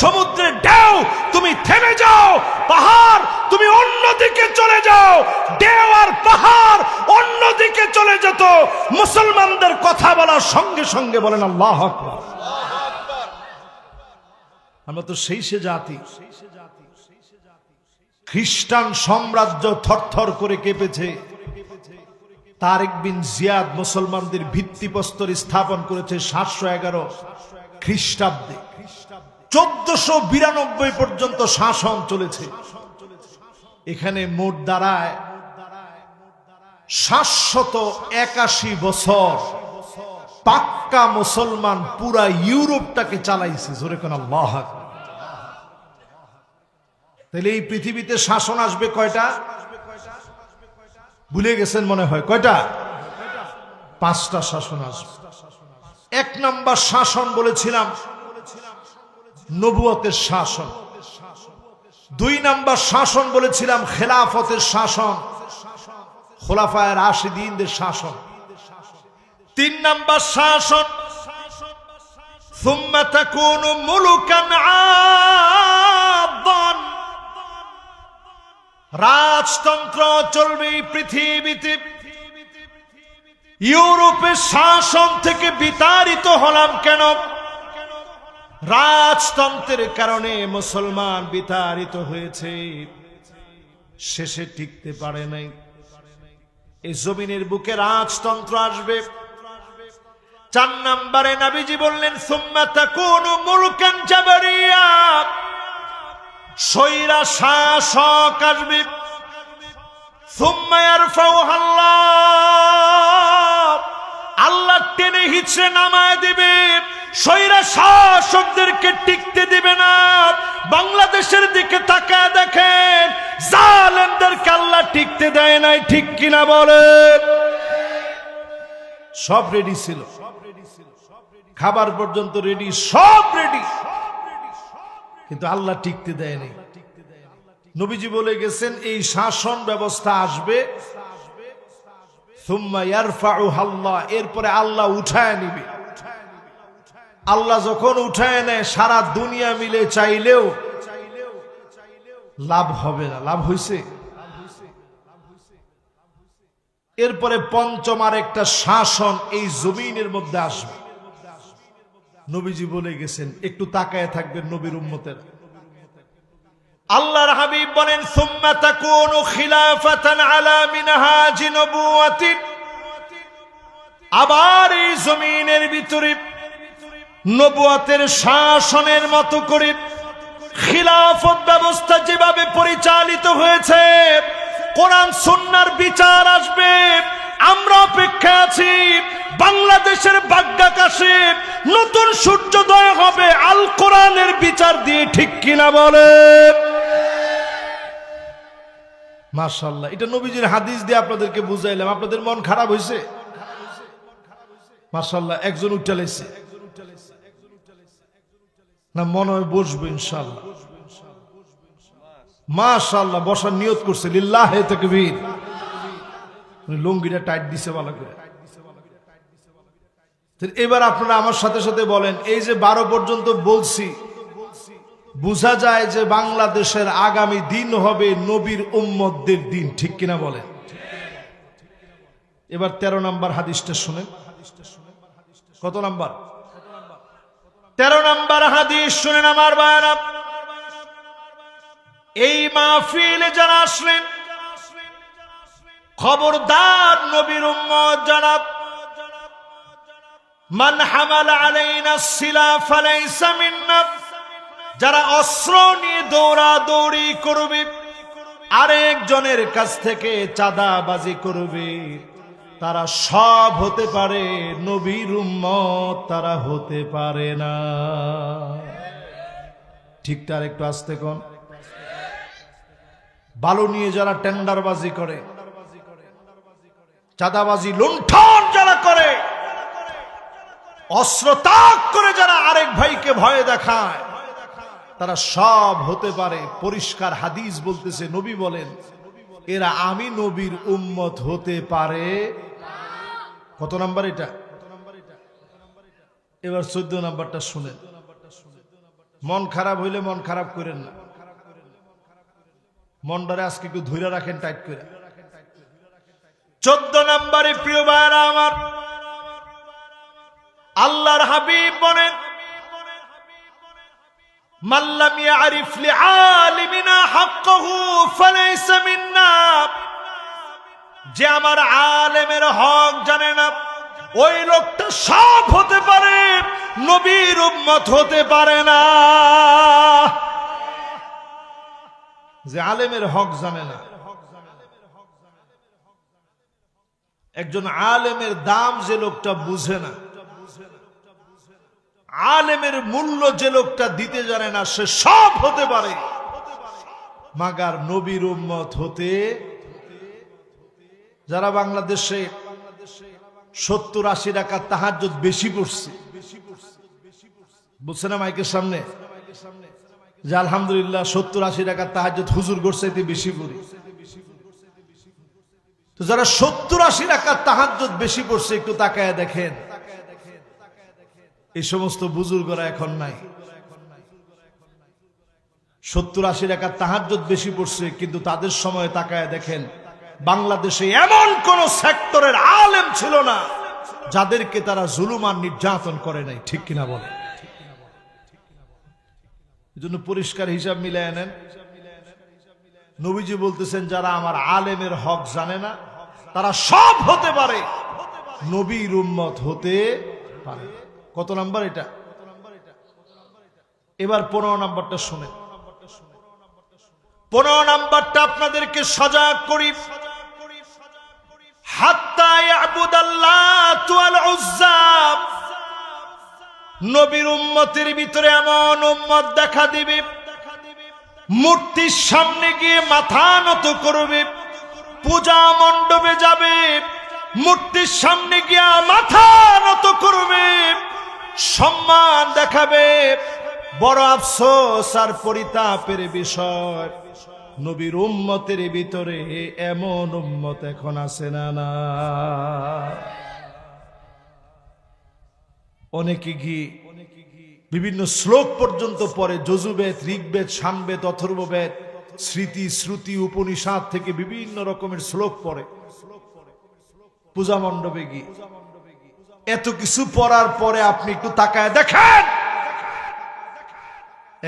সমুদ্রের ঢেউ তুমি থেমে যাও, পাহাড় তুমি অন্যদিকে চলে যাও, ঢেউ আর পাহাড় অন্যদিকে চলে যেত, মুসলমানদের কথা বলার সঙ্গে সঙ্গে বলেন আল্লাহু আকবার। আমরা তো সেই সে জাতি। খ্রিস্টান সাম্রাজ্য থরথর করে কেঁপেছে। তারেক বিন জিয়াদ মুসলমানদের ভিত্তিপ্রস্তর স্থাপন করেছে 711 খ্রিস্টাব্দে। 1492 পর্যন্ত শাসন চলেছে। এখানে মোট দাঁড়ায় 781 বছর পাক্কা মুসলমান পুরা ইউরোপটাকে চালাইছে। জোরে কোন আল্লাহু আকবার। তাহলে এই পৃথিবীতে শাসন আসবে কয়টা? ভুলে গেছেন মনে হয়। কয়টা? 5টা শাসন আসবে। 1 নাম্বার শাসন বলেছিলাম নবুয়তের শাসন। 2 নাম্বার শাসন বলেছিলাম খেলাফতের শাসন, খোলাফায়ে রাশিদিনদের শাসন। 3 নাম্বার শাসন সুম্মা তাকুনু মুলুকান আদান। রাজতন্ত্র চলবে পৃথিবীতে। ইউরোপের শাসন থেকে বিতাড়িত হলাম কেন? রাজতন্ত্রের কারণে মুসলমান বিতাড়িত হয়েছে, শেষে টিকতে পারে নাই। এই জমিনের বুকে রাজতন্ত্র আসবে। 4 নম্বরে নবীজি বললেন সুম্মা তাকুনু মুলকান জাবারিয়া। স্বৈরা শাসক আসবে। সুম্মা ইয়ারফাউহা আল্লাহ। আল্লাহ টেনে হিচড়ে নামায় দিবে। স্বৈরা শাসকদেরকে টিকতে দিবে না। বাংলাদেশের দিকে তাকায় দেখেন, জালেমদেরকে আল্লাহ টিকতে দেয় নাই, ঠিক কিনা বলেন? সব রেডি ছিল, খাবার পর্যন্ত রেডি, সব রেডি, কিন্তু আল্লাহ টিকতে দেয় নাই। নবীজি বলে গেছেন এই শাসন ব্যবস্থা আসবে, সুম্মা ইয়ারফাউহা আল্লাহ, এরপরে আল্লাহ উঠায় নিবে। আল্লাহ যখন উঠায় নেয়, সারা দুনিয়া মিলে চাইলেও লাভ হবে না। লাভ হইছে? এরপরে পঞ্চম আর একটা শাসন এই জমিনের মধ্যে আসবে। নবীজি বলে গেছেন, একটু তাকায় থাকবেন নবীর উম্মতের। আল্লাহর হাবিব বলেন, সুম্মা তাকুনু খিলাফাতান আলা মিনহাজি নবুওয়াতিন, আবার এই জমিনের ভিতরে নবুয়তের শাসনের মতো করে খিলাফত ব্যবস্থা যেভাবে পরিচালিত হয়েছে, কোরআন সুন্নাহর বিচার আসবে। আমরা অপেক্ষা আছি, বাংলাদেশের বাগ্যাকাশে নতুন সূর্যোদয় হবে আল কোরআনের বিচার দিয়ে, ঠিক কিনা বলেন? মাশাআল্লাহ, এটা নবীজির হাদিস দিয়ে আপনাদেরকে বুঝাইলাম। আপনাদের মন খারাপ হয়েছে? মাশাআল্লাহ, একজন উঠালেছে না, মনে হয় বসবো ইনশাআল্লাহ। মাশাআল্লাহ, বসার নিয়ত করছে, লিল্লাহে তাকবীর। লুঙ্গিটা টাইট দিছে ভালো করে। এবার আপনারা আমার সাথে সাথে বলেন, এই যে 12 পর্যন্ত বলছি, বোঝা যায় যে বাংলাদেশের আগামী দিন হবে নবীর উম্মতদের দিন, ঠিক কিনা বলেন? এবার 13 নম্বর হাদিসটা শুনেন। কত নাম্বার? 13 নম্বর হাদিস শুনেন আমার ভাইরা। এই মাহফিলে যারা আসলেন, খবরদার নবীর উম্মত যারা, মান হামালা আলাইনা সিলা ফালাইসা মিন্না, যারা অস্ত্র নিয়ে দৌড়াদৌড়ি করবে, আরেকজনের কাছ থেকে চাঁদাবাজি করবে, তারা সব হতে পারে, নবীর উম্মত তারা হতে পারে না। ঠিক তার একটু আস্তে কোন। বালু নিয়ে যারা টেন্ডারবাজি করে, চাঁদাবাজি লুণ্ঠন যারা করে, অস্ত্র তাক করে যারা আরেক ভাইকে ভয় দেখায়, তারা সব হতে পারে। পরিষ্কার হাদিস বলতেছে, নবী বলেন এরা আমি নবীর উম্মত হতে পারে। কত নাম্বার এটা? এবার 14 নাম্বারটা শুনেন। মন খারাপ হইলে মন খারাপ করেন না, মনটারে আজকে একটু ধৈর্য রাখেন টাইট করে। 14 নম্বরে প্রিয় ভাইরা আমার, আল্লাহর হাবিব বলেন, মাল্লাম ইয়ারিফ লিআলিমিনা হাক্কাহু ফালাইসা মিন্না, যে আমার আলেমের হক জানে না, ওই লোকটা সব হতে পারে, নবীর উম্মত হতে পারে না। যে আলেমের হক জানে না, একজন আলেমের দাম যে লোকটা বুঝে না, আলেমের মূল্য যে লোকটা দিতে জানে না, সে সব হতে পারে, মাগার নবীর উম্মত হতে। যারা বাংলাদেশে 70-80 রাকাত তাহাজ্জুদ বেশি পড়ছে, বুঝছে না মাইকের সামনে, যে আলহামদুলিল্লাহ 70-80 রাকাত তাহাজ্জুদ হুজুর গোরসাইতে বেশি পড়ি। তো যারা 70-80 রাকাত তাহাজ্জুদ বেশি পড়ছে, একটু তাকায় দেখেন, এই সমস্ত বুজুর্গরা এখন নাই। 70-80 রাকাত তাহাজ্জুদ বেশি পড়ছে, কিন্তু তাদের সময় তাকায় দেখেন, বাংলাদেশে এমন কোন সেক্টরের আলেম ছিল না যাদেরকে তারা জুলুম আর নির্যাতন করে নাই, ঠিক কিনা বলে? এজন্য পরিষ্কার হিসাব মিলাই নেন। নবীজি বলতেছেন, যারা আমার আলেমের হক জানে না, তারা সব হতে পারে, নবীর উম্মত হতে পারে। কত নাম্বার এটা? এবার 15 নাম্বারটা শুনে। 15 নাম্বারটা আপনাদেরকে সজাগ করি। হাত্তা ইয়াবুদাল্লাতু ওয়াল উজ্জা, নবীর উম্মতের ভিতরে এমন উম্মত দেখা দিবে মূর্তির সামনে গিয়ে মাথা নত করবে, পূজা মণ্ডপে যাবে, মূর্তির সামনে গিয়ে মাথা নত করবে, সম্মান দেখাবে। বড় আফসোস আর পরিতাপের বিষয়, নবীর উম্মতের ভিতরে এমন উম্মত এখন আছে না? না, অনেকে গিয়ে বিভিন্ন শ্লোক পর্যন্ত পড়ে, যজুবেদ, ঋগ্বেদ, সামবেদ, অথর্ববেদ, স্মৃতি, শ্রুতি, উপনিষদ থেকে বিভিন্ন রকমের শ্লোক পড়ে পূজা মণ্ডপে গিয়ে। এত কিছু পড়ার পরে আপনি একটু তাকায় দেখেন,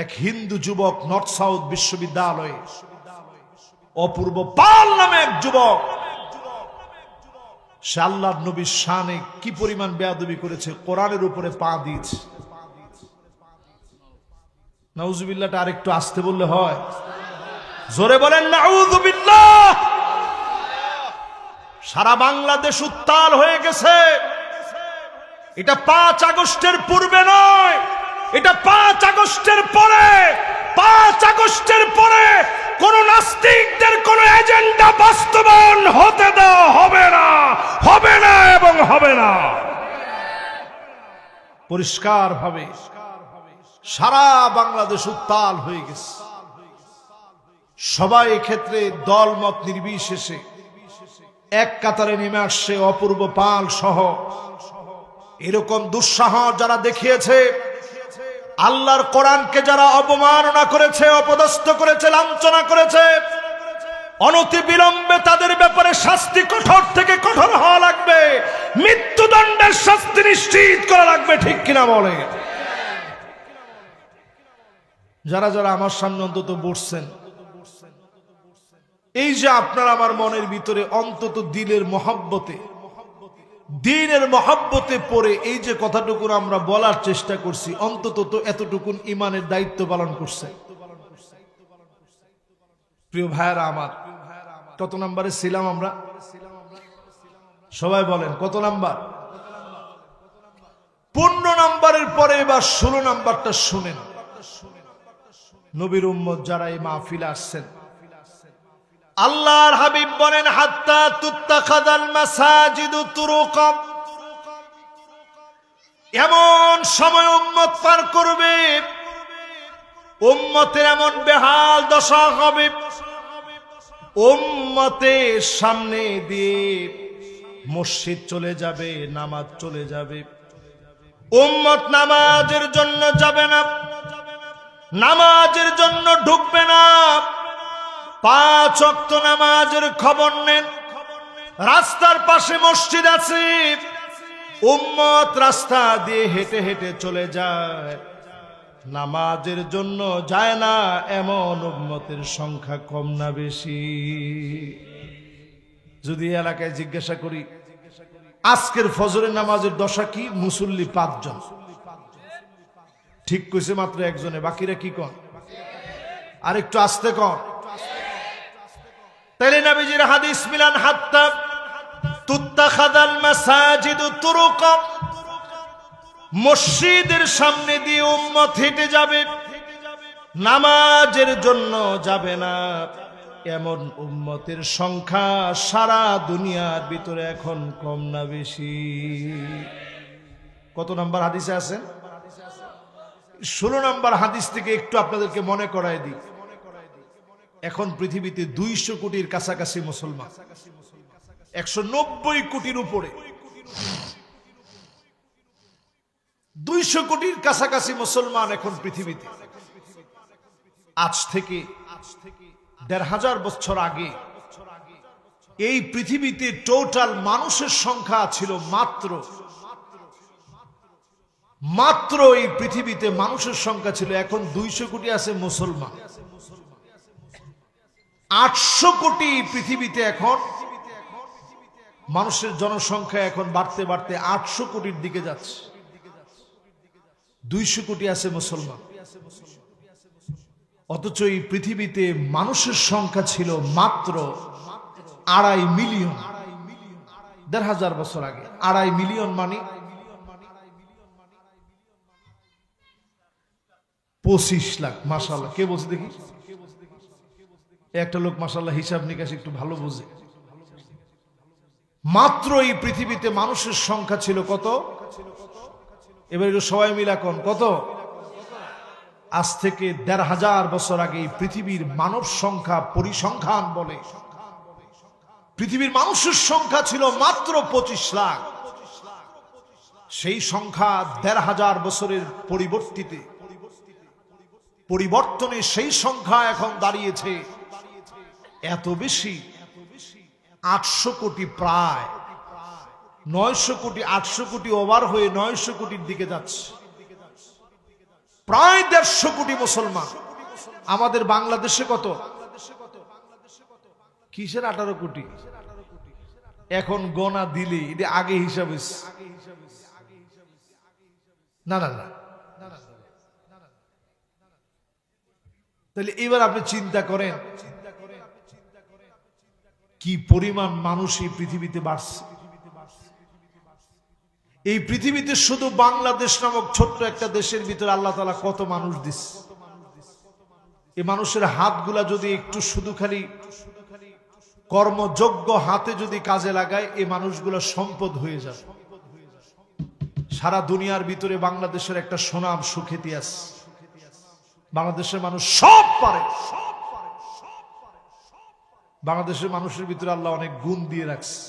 এক হিন্দু যুবক নর্থ সাউথ বিশ্ববিদ্যালয়ে অপূর্ব পাল নামে এক যুবক, সে আল্লাহর নবীর শানে কি পরিমাণ বেয়াদবি করেছে, কোরআনের উপরে পা দিয়েছে। নাউজুবিল্লাহটা আরেকটু আসতে বললে হয়? জোরে বলেন নাউজুবিল্লাহ। সারা বাংলাদেশ উত্তাল হয়ে গেছে। এটা 5 আগস্টের পূর্বে নয়, এটা 5 আগস্টের পরে। 5 আগস্টের পরে কোন নাস্তিকদের কোন এজেন্ডা বাস্তবায়ন হতে দেওয়া হবে না, হবে না এবং হবে না। পরিষ্কার ভাবে সারা বাংলাদেশ উত্তাল হয়ে গেছে। সবাই এক্ষেত্রে দলমত নির্বিশেষে এক কাতারে নেমে আসছে। অপূর্ব পাল সহ এরকম দুঃসাহস যারা দেখিয়েছে, আল্লাহর কোরআনকে যারা অবমাননা করেছে, অপদস্থ করেছে, লাঞ্ছনা করেছে, অনতি বিলম্বে তাদের ব্যাপারে শাস্তি কঠোর থেকে কঠোর হওয়া লাগবে। মৃত্যুদণ্ডের শাস্তি নিশ্চিত করা লাগবে, ঠিক কিনা বলে? যারা যারা আমার সামনে অন্তত বসছেন, এই যে আপনার আমার মনের ভিতরে অন্তত দিলের মহব্বতে, দ্বীনের মহব্বতে পড়ে এই যে কথাটুকু আমরা বলার চেষ্টা করছি, অন্তত তো এতটুকুন ইমানের দায়িত্ব পালন করছে। প্রিয় ভাইয়েরা আমার, কত নম্বরে ছিলাম আমরা? সবাই বলেন কত নাম্বার? 15 নম্বরের পরে এবার 16 নম্বরটা শুনেন। নবীর উম্মত যারা এই মাহফিলে আসছেন, আল্লাহর হাবিব বলেন হাত্তা তুত্তাখাযাল মাসাজিদু তুরুকা, এমন সময় উম্মত পার করবে, উম্মতের এমন বেহাল দশা হবে, উম্মতের সামনে দিয়ে মসজিদ চলে যাবে, নামাজ চলে যাবে, উম্মত নামাজের জন্য যাবে না, নামাজের জন্য ঢুকবে না। 5 ওয়াক্ত নামাজের খবর নেন। রাস্তার পাশে মসজিদ আছে, উম্মত রাস্তা দিয়ে হেঁটে হেঁটে চলে যায়, নামাজের জন্য যায় না। এমন উম্মতের সংখ্যা কম না বেশি? যদি এলাকায় জিজ্ঞাসা করি আজকের ফজরের নামাজের দশা কি, মুসল্লি 5 জন। ঠিক কইছে মাত্র একজনে, বাকিরা কি কন? আর একটু আস্তে কন। তাইলে নবীজির হাদিস মিলান, হাত্তা তুত্তাখাযাল মাসাজিদু তুরুকা, মসজিদের সামনে দিয়ে উম্মত হেঁটে যাবে, নামাজের জন্য যাবে না। এমন উম্মতের সংখ্যা সারা দুনিয়ার ভিতরে এখন কম না বেশি? কত নাম্বার হাদিসে আছেন? 16 নম্বর হাদিস থেকে একটু আপনাদেরকে মনে করায় দিই। এখন পৃথিবীতে 200 কোটির কাছাকাছি মুসলমান, 190 কোটির উপরে, 200 কোটির কাছাকাছি মুসলমান এখন পৃথিবীতে। আজ থেকে 1500 বছর আগে এই পৃথিবীতে টোটাল মানুষের সংখ্যা ছিল মাত্র এই পৃথিবীতে মানুষের সংখ্যা ছিল, এখন 200 কোটি আছে মুসলমান। 800 কোটি পৃথিবীতে এখন মানুষের জনসংখ্যা এখন বাড়তে বাড়তে 800 কোটির দিকে যাচ্ছে। 200 কোটি আছে মুসলমান, অথচ এই পৃথিবীতে মানুষের সংখ্যা ছিল মাত্র 2.5 মিলিয়ন। 1500 বছর আগে 2.5 মিলিয়ন, মানে 25 লাখ। মাশাআল্লাহ, কে বলছে দেখি? একটা লোক মাশাআল্লাহ হিসাব নিকাশ একটু ভালো বোঝে। মাত্র এই পৃথিবীতে মানুষের সংখ্যা ছিল কত? এবার একটু সবাই মিলা কোন কত? আজ থেকে ১৫০০ বছর আগে এই পৃথিবীর মানব সংখ্যা পরিসংখ্যান বলে পৃথিবীর মানুষের সংখ্যা ছিল মাত্র 25 লাখ। সেই সংখ্যা ১৫০০ বছরের পরিবর্তনে সেই সংখ্যা এখন দাঁড়িয়েছে এত বেশি, ৮০০ কোটি, প্রায় ৯০০ কোটি, ৮০০ কোটি ওভার হয়ে ৯০০ কোটির দিকে যাচ্ছে। প্রায় ১৫০ কোটি মুসলমান। আমাদের বাংলাদেশে কত? কিসের 18 কোটি? এখন গোনা দিলে এটা আগে হিসাব না না না। তাহলে এবার আপনি চিন্তা করেন কি পরিমাণ মানুষ এই পৃথিবীতে বাড়ছে। এই পৃথিবীতে শুধু বাংলাদেশ নামক ছোট্ট একটা দেশের ভিতরে আল্লাহ তাআলা কত মানুষ দিচ্ছে। এই মানুষের হাতগুলা যদি একটু শুধু খালি কর্মযোগ্য হাতে যদি কাজে লাগায়, এই মানুষগুলো সম্পদ হয়ে যাবে। সারা দুনিয়ার ভিতরে বাংলাদেশের একটা সুনাম সুখ্যাতি আছে। বাংলাদেশের মানুষ সব পারে। বাংলাদেশের মানুষের ভিতরে আল্লাহ অনেক গুণ দিয়ে রাখছে।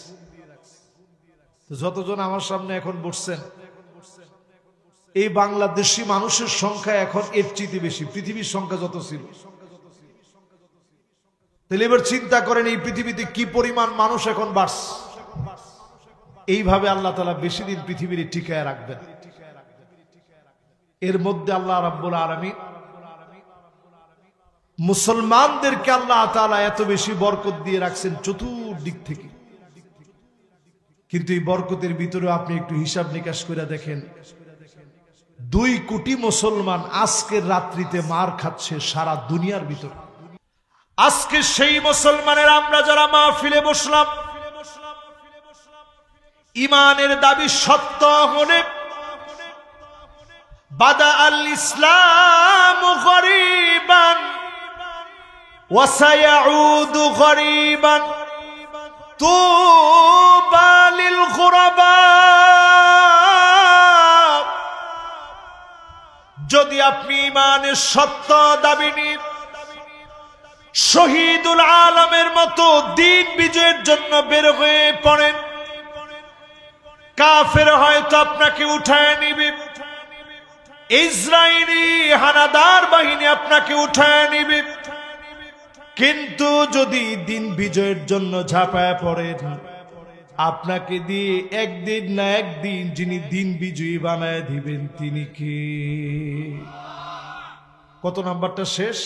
যতজন আমার সামনে এখন বসছেন, এই বাংলাদেশি মানুষের সংখ্যা এখন এর চেয়ে বেশি পৃথিবীর সংখ্যা যত ছিল। তাহলে এবার চিন্তা করেন এই পৃথিবীতে কি পরিমাণ মানুষ এখন বাড়ছে। এইভাবে আল্লাহ তাআলা বেশি দিন পৃথিবীর টিকায় রাখবেন। এর মধ্যে আল্লাহ রাব্বুল আলামিন মুসলমানদেরকে আল্লাহ তাআলা এত বেশি বরকত দিয়ে রাখছেন চতুর্দিক থেকে। কিন্তু এই বরকতের ভিতরে আপনি একটু হিসাব নিকাশ করে দেখেন, 2 কোটি মুসলমান আজকের রাত্রিতে মার খাচ্ছে সারা দুনিয়ার ভিতরে। আজকে সেই মুসলমানের আমরা যারা মাহফিলে বসলাম, ইমানের দাবি সত্য হলে বাদা আল ইসলাম গরিবান ওয়া সায়াউদু গরিবান তুবা লিল গুরাবা। যদি আপনি ইমানের সত্য দাবি নিয়ে শহীদুল আলমের মতো দিন বিজয়ের জন্য বের হয়ে পড়েন, কাফের হয়তো আপনাকে উঠায় নিবে, ইসরায়েলি হানাদার বাহিনী আপনাকে উঠায় নিবে। কিন্তু যদি দিন বিজয়ের জন্য ঝাঁপায় পড়েন, আপনাকে দিয়ে একদিন না একদিন যিনি দিন বিজয়ী বানায় দিবেন তিনি কে? কত নাম্বারটা শেষ?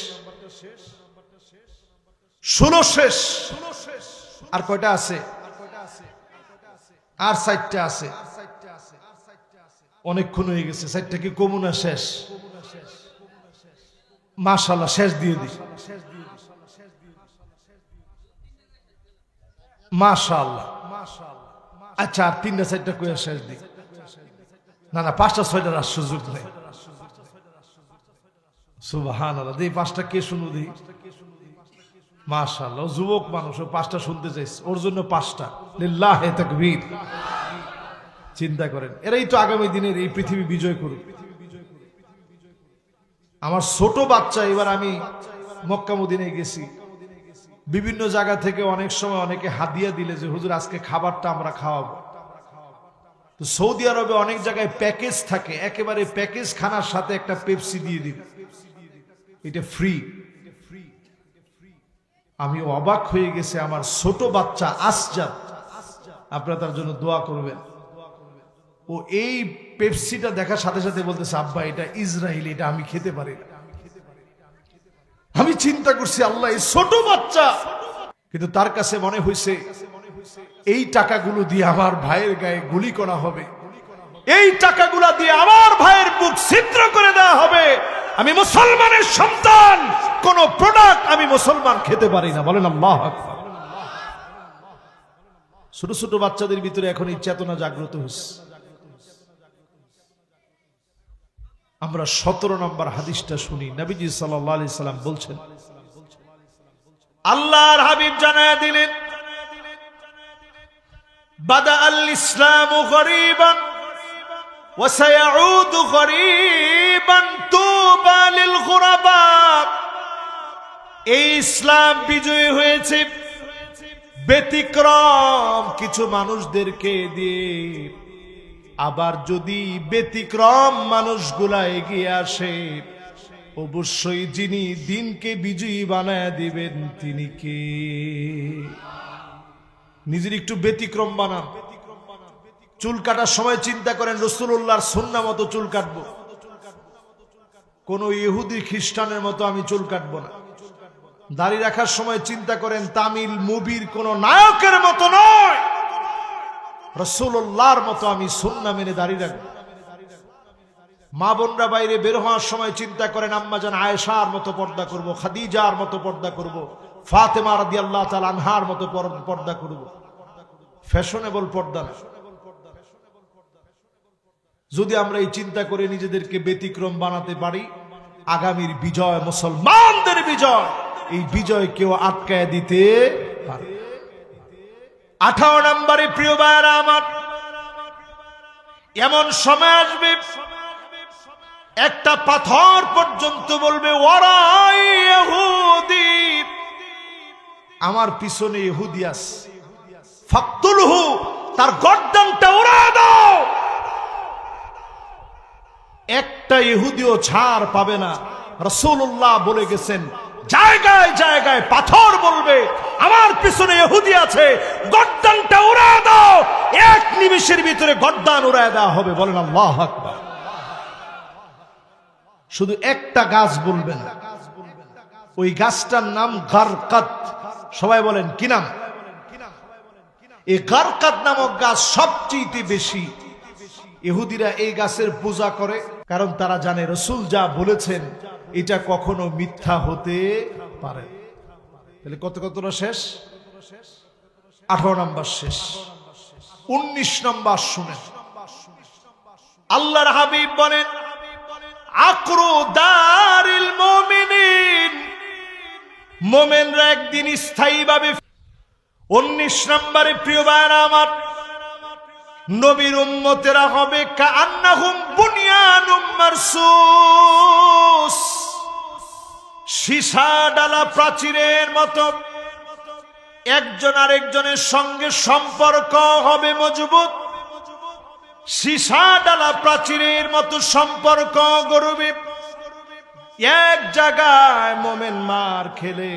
16 শেষ। আর কয়টা আছে? আর 4টা আছে। অনেকক্ষণ হয়ে গেছে। 4টা কি কমুনা শেষ? মাশাআল্লাহ, শেষ দিয়ে দিই। মাশাআল্লাহ। আচ্ছা, আর 3টা 4টা কইয়া শেষ দিই। না না, 5টা 6টার আর সুযোগ নেই। সুবহানাল্লাহ। এই 5টা কে শুনু দিই? মাশাআল্লাহ, যুবক মানুষ, ও 5টা শুনতে চাইছে, ওর জন্য 5টা। লিল্লাহি তাকবীর। চিন্তা করেন, এরাই তো আগামী দিনের এই পৃথিবী বিজয় করুক। আমার ছোট বাচ্চা, এবার আমি মক্কা মদিনায় গেছি, বিভিন্ন জায়গা থেকে অনেক সময় অনেকে হাদিয়া দিলে যে হুজুর আজকে খাবারটা আমরা খাওয়াবো। তো সৌদি আরবে অনেক জায়গায় প্যাকেজ থাকে, একেবারে প্যাকেজ খানার সাথে একটা পেপসি দিয়ে দিবে, এটা ফ্রি। আমি অবাক হয়ে গেছে। আমার ছোট বাচ্চা আসজাদ, আপনারা তার জন্য দোয়া করবেন। ও এই পেপসিটা দেখার সাথে সাথে বলতেছে, আব্বা এটা ইসরায়েলি, এটা আমি খেতে পারি না। আমি চিন্তা করছি, আল্লাহ, এই ছোট বাচ্চা, কিন্তু তার কাছে মনে হয়েছে এই টাকাগুলো দিয়ে আমার ভাইয়ের গায়ে গুলি করা হবে, এই টাকাগুলো দিয়ে আমার ভাইয়ের বুক ছিদ্র করে দেওয়া হবে। আমি মুসলমানের সন্তান, কোন প্রোডাক্ট আমি মুসলমান খেতে পারি না। বলেন আল্লাহু আকবার। ছোট ছোট বাচ্চাদের ভিতরে এখন এই চেতনা জাগ্রত হচ্ছে। আমরা 17 নম্বর হাদিসটা শুনি। নবীজি সাল্লাল্লাহু আলাইহি সাল্লাম বলছেন, আল্লাহর হাবিব জানায়া দিলেন, বাদা আল ইসলামু গরীবান ওয়া সায়াউদু গরীবান তুবা লিল গুরাবা। এই ইসলাম বিজয়ী হয়েছে ব্যতিক্রম কিছু মানুষদেরকে দিয়ে। আবার যদি ব্যতিক্রম মানুষগুলা এগিয়ে আসে, অবশ্যই যিনি দিনকে বিজয়ী বানায় দিবেন তিনি কে? নিজের একটু ব্যতিক্রম বানান। চুল কাটার সময় চিন্তা করেন রাসূলুল্লাহর সুন্নাহ মতো চুল কাটবো, কোন ইহুদি খ্রিস্টানের মতো আমি চুল কাটবো না। দাড়ি রাখার সময় চিন্তা করেন তামিল মুভির কোন নায়কের মতো নয়, রাসূলুল্লাহর মতো আমি সুন্নাহ মেনে দাড়ি রাখবো। মা বোনরা বাইরে বের হওয়ার সময় চিন্তা করেন আম্মাজান আয়েশার মতো পর্দা করব, খাদিজার মতো পর্দা করব, ফাতেমা রাদিয়াল্লাহু তাআলা আনহার মতো পর্দা করব। ফ্যাশনেবল পর্দা না। যদি আমরা এই চিন্তা করে নিজেদেরকে ব্যতিক্রম বানাতে পারি, আগামীর বিজয় মুসলমানদের বিজয়, এই বিজয় কেউ আটকায় দিতে পারে। 18 নম্বরে প্রিয় ভাইরা আমার, এমন সময় আসবে একটা পাথর পর্যন্ত বলবে ওয়ারাই ইহুদি, আমার পিছনে ইহুদি আছে, ফাকতুলহু, তার গর্দানটা উড়ায় দাও। একটা ইহুদিও ছাড় পাবে না। রাসূলুল্লাহ বলে গেছেন, জায়গায় জায়গায় পাথর বলবে আমার পিছনে ইহুদি আছে, গর্দানটা উড়ায় দাও। এক নিমিষের ভিতরে গর্দান উড়ায় দেওয়া হবে। বলেন আল্লাহু আকবার। শুধু একটা গাছ বলবেন, ওই গাছটার নাম গারকাত। সবাই বলেন কি নাম? এই গারকাত নামক গাছ সবচেয়ে বেশি ইহুদিরা এই গাছের পূজা করে, কারণ তারা জানে রাসূল যা বলেছেন এটা কখনো মিথ্যা হতে পারে। তাহলে কতটা শেষ? 18 নম্বর শেষ। 19 নম্বর শুনেন, আল্লাহর হাবিব বলেন, আকরু দারিল মুমিনিন, মুমিনরা একদিন স্থায়ীভাবে। 19 নম্বরে প্রিয় ভাইরা আমার, নবীর উম্মতেরা হবে কাআন্নাহুম বুনিয়ানুম মারসুস, সীসা ডালা প্রাচীরের মতো। একজন আরেকজনের সঙ্গে সম্পর্ক হবে মজবুত, সীসা ডালা প্রাচীরের মতো সম্পর্ক গড়বে। এক জায়গায় মোমেন মার খেলে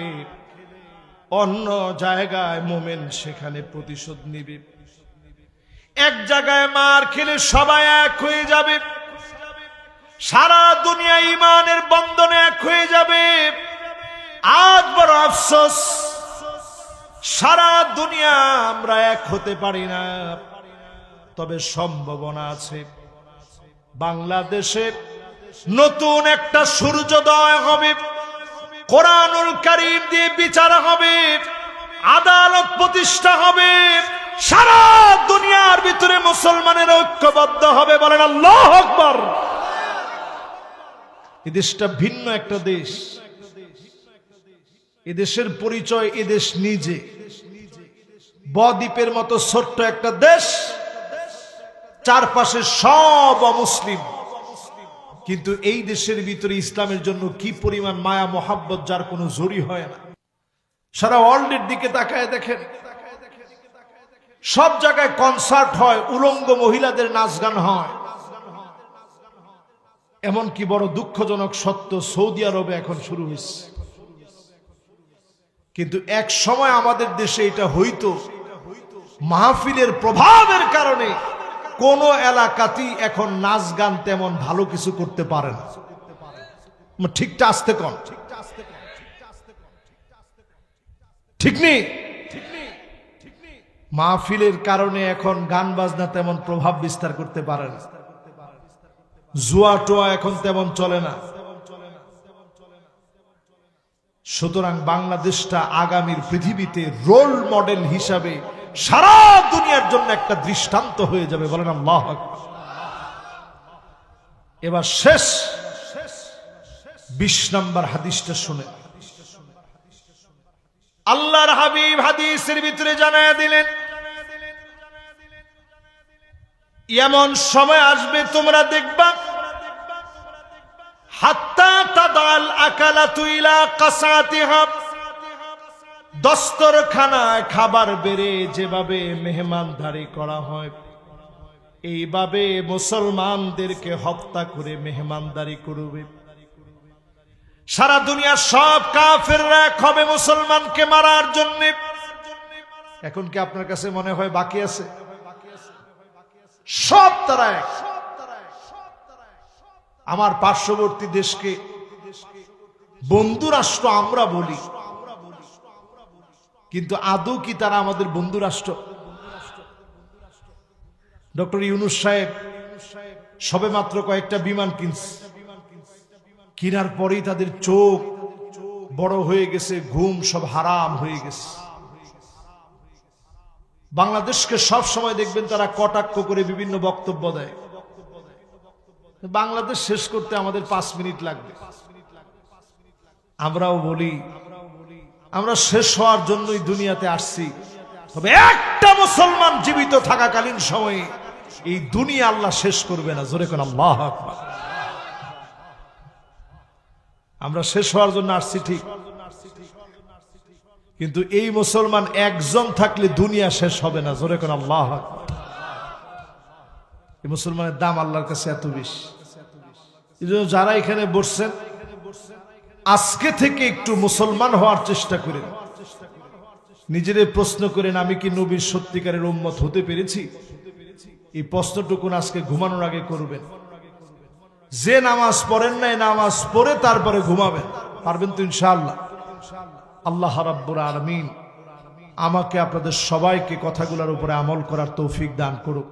অন্য জায়গায় মোমেন সেখানে প্রতিশোধ নিবে। এক জায়গায় মার খেলে সবাই এক হয়ে যাবে, সারা দুনিয়া ঈমানের বন্ধনে এক হয়ে যাবে। আজ বড় আফসোস, সারা দুনিয়া আমরা এক হতে পারি না। তবে সম্ভাবনা আছে, বাংলাদেশে নতুন একটা সূর্যোদয় হবে, কোরআনুল কারীম দিয়ে বিচার হবে, আদালত প্রতিষ্ঠা হবে, সারা দুনিয়ার ভিতরে মুসলমানের ঐক্যবদ্ধ হবে। বলেন আল্লাহু আকবার। এই দেশটা ভিন্ন একটা দেশ, এদেশের পরিচয় এদেশ নিজে, বদ্বীপের মতো ছোট্ট একটা দেশ, চারপাশে সব অমুসলিম, কিন্তু এই দেশের ভিতরে ইসলামের জন্য কি পরিমাণ মায়া মোহাব্বত, যার কোনো জড়ি হয় না। সারা ওয়ার্ল্ডের দিকে তাকায় দেখেন, সব জায়গায় কনসার্ট হয়, উলঙ্গ মহিলাদের নাচ গান হয়। এমনকি বড় দুঃখজনক সত্য, সৌদি আরবে এখন শুরু হয়েছে। কিন্তু এক সময় আমাদের দেশে এটা হইতো, মাহফিলের প্রভাবের কারণে কোন এলাকাতেই এখন নাচ গান তেমন ভালো কিছু করতে পারে না। ঠিকটা আসতে কন, ঠিক নেই? মাহফিলের কারণে এখন গান বাজনা তেমন প্রভাব বিস্তার করতে পারে না, জুয়া টোয়া এখন তেমন চলে না। সুতরাং বাংলাদেশটা আগামীর পৃথিবীতে রোল মডেল হিসাবে সারা দুনিয়ার জন্য একটা দৃষ্টান্ত হয়ে যাবে। বলেন আল্লাহু আকবার। এবার শেষ 20 নম্বর হাদিসটা শুনে আল্লাহর হাবিব হাদিসের ভিতরে জানায়া দিলেন, এমন সময় আসবে তোমরা দেখবা হাত্তা তাদাল আকালাতু ইলা কাসাতিহা, দস্তরখানায় খাবার বেড়ে যেভাবে মেহমানদারি করা হয় এইভাবে মুসলমানদেরকে হত্যা করে মেহমানদারি করবে। সারা দুনিয়ার সব কাফেররা এক হবে মুসলমানকে মারার জন্য। এখন কি আপনার কাছে মনে হয় বাকি আছে? সব তারা এক। আমার পার্শ্ববর্তী দেশকে বন্ধু রাষ্ট্র আমরা বলি, কিন্তু আদৌ কি তারা আমাদের বন্ধু রাষ্ট্র? ডক্টর ইউনূস সাহেব সবে মাত্র কয়েকটা বিমান কিনছে, কিনার পরেই তাদের চোখ বড় হয়ে গেছে, ঘুম সব হারাম হয়ে গেছে। বাংলাদেশকে সব সময় দেখবেন তারা কটাক্ষ করে বিভিন্ন বক্তব্য দেয়। বাংলাদেশ শেষ করতে আমাদের 5 মিনিট লাগবে। আমরাও বলি আমরা শেষ হওয়ার জন্যই দুনিয়াতে আসছি, তবে একটা মুসলমান জীবিত থাকাকালীন সময়ে এই দুনিয়া আল্লাহ শেষ করবে না। জোরে কোন আল্লাহু আকবার। আমরা শেষ হওয়ার জন্য আসছি ঠিক, কিন্তু এই মুসলমান একজন থাকলে দুনিয়া শেষ হবে না। জোরে কোন আল্লাহু আকবার। এই মুসলমানের দাম আল্লাহর কাছে এত বেশি। এজন্য যারা এখানে বসছেন আজকে থেকে একটু মুসলমান হওয়ার চেষ্টা করেন। নিজেদের প্রশ্ন করেন, আমি কি নবীর সত্যিকারের উম্মত হতে পেরেছি? এই প্রশ্নটুকুন আজকে ঘুমানোর আগে করবেন। যে নামাজ পড়েন না, নামাজ পড়ে তারপরে ঘুমাবেন। পারবেন তো ইনশাআল্লাহ? আল্লাহ রাব্বুল আলামিন আমাকে আপনাদের সবাইকে কথাগুলোর উপরে আমল করার তৌফিক দান করুক।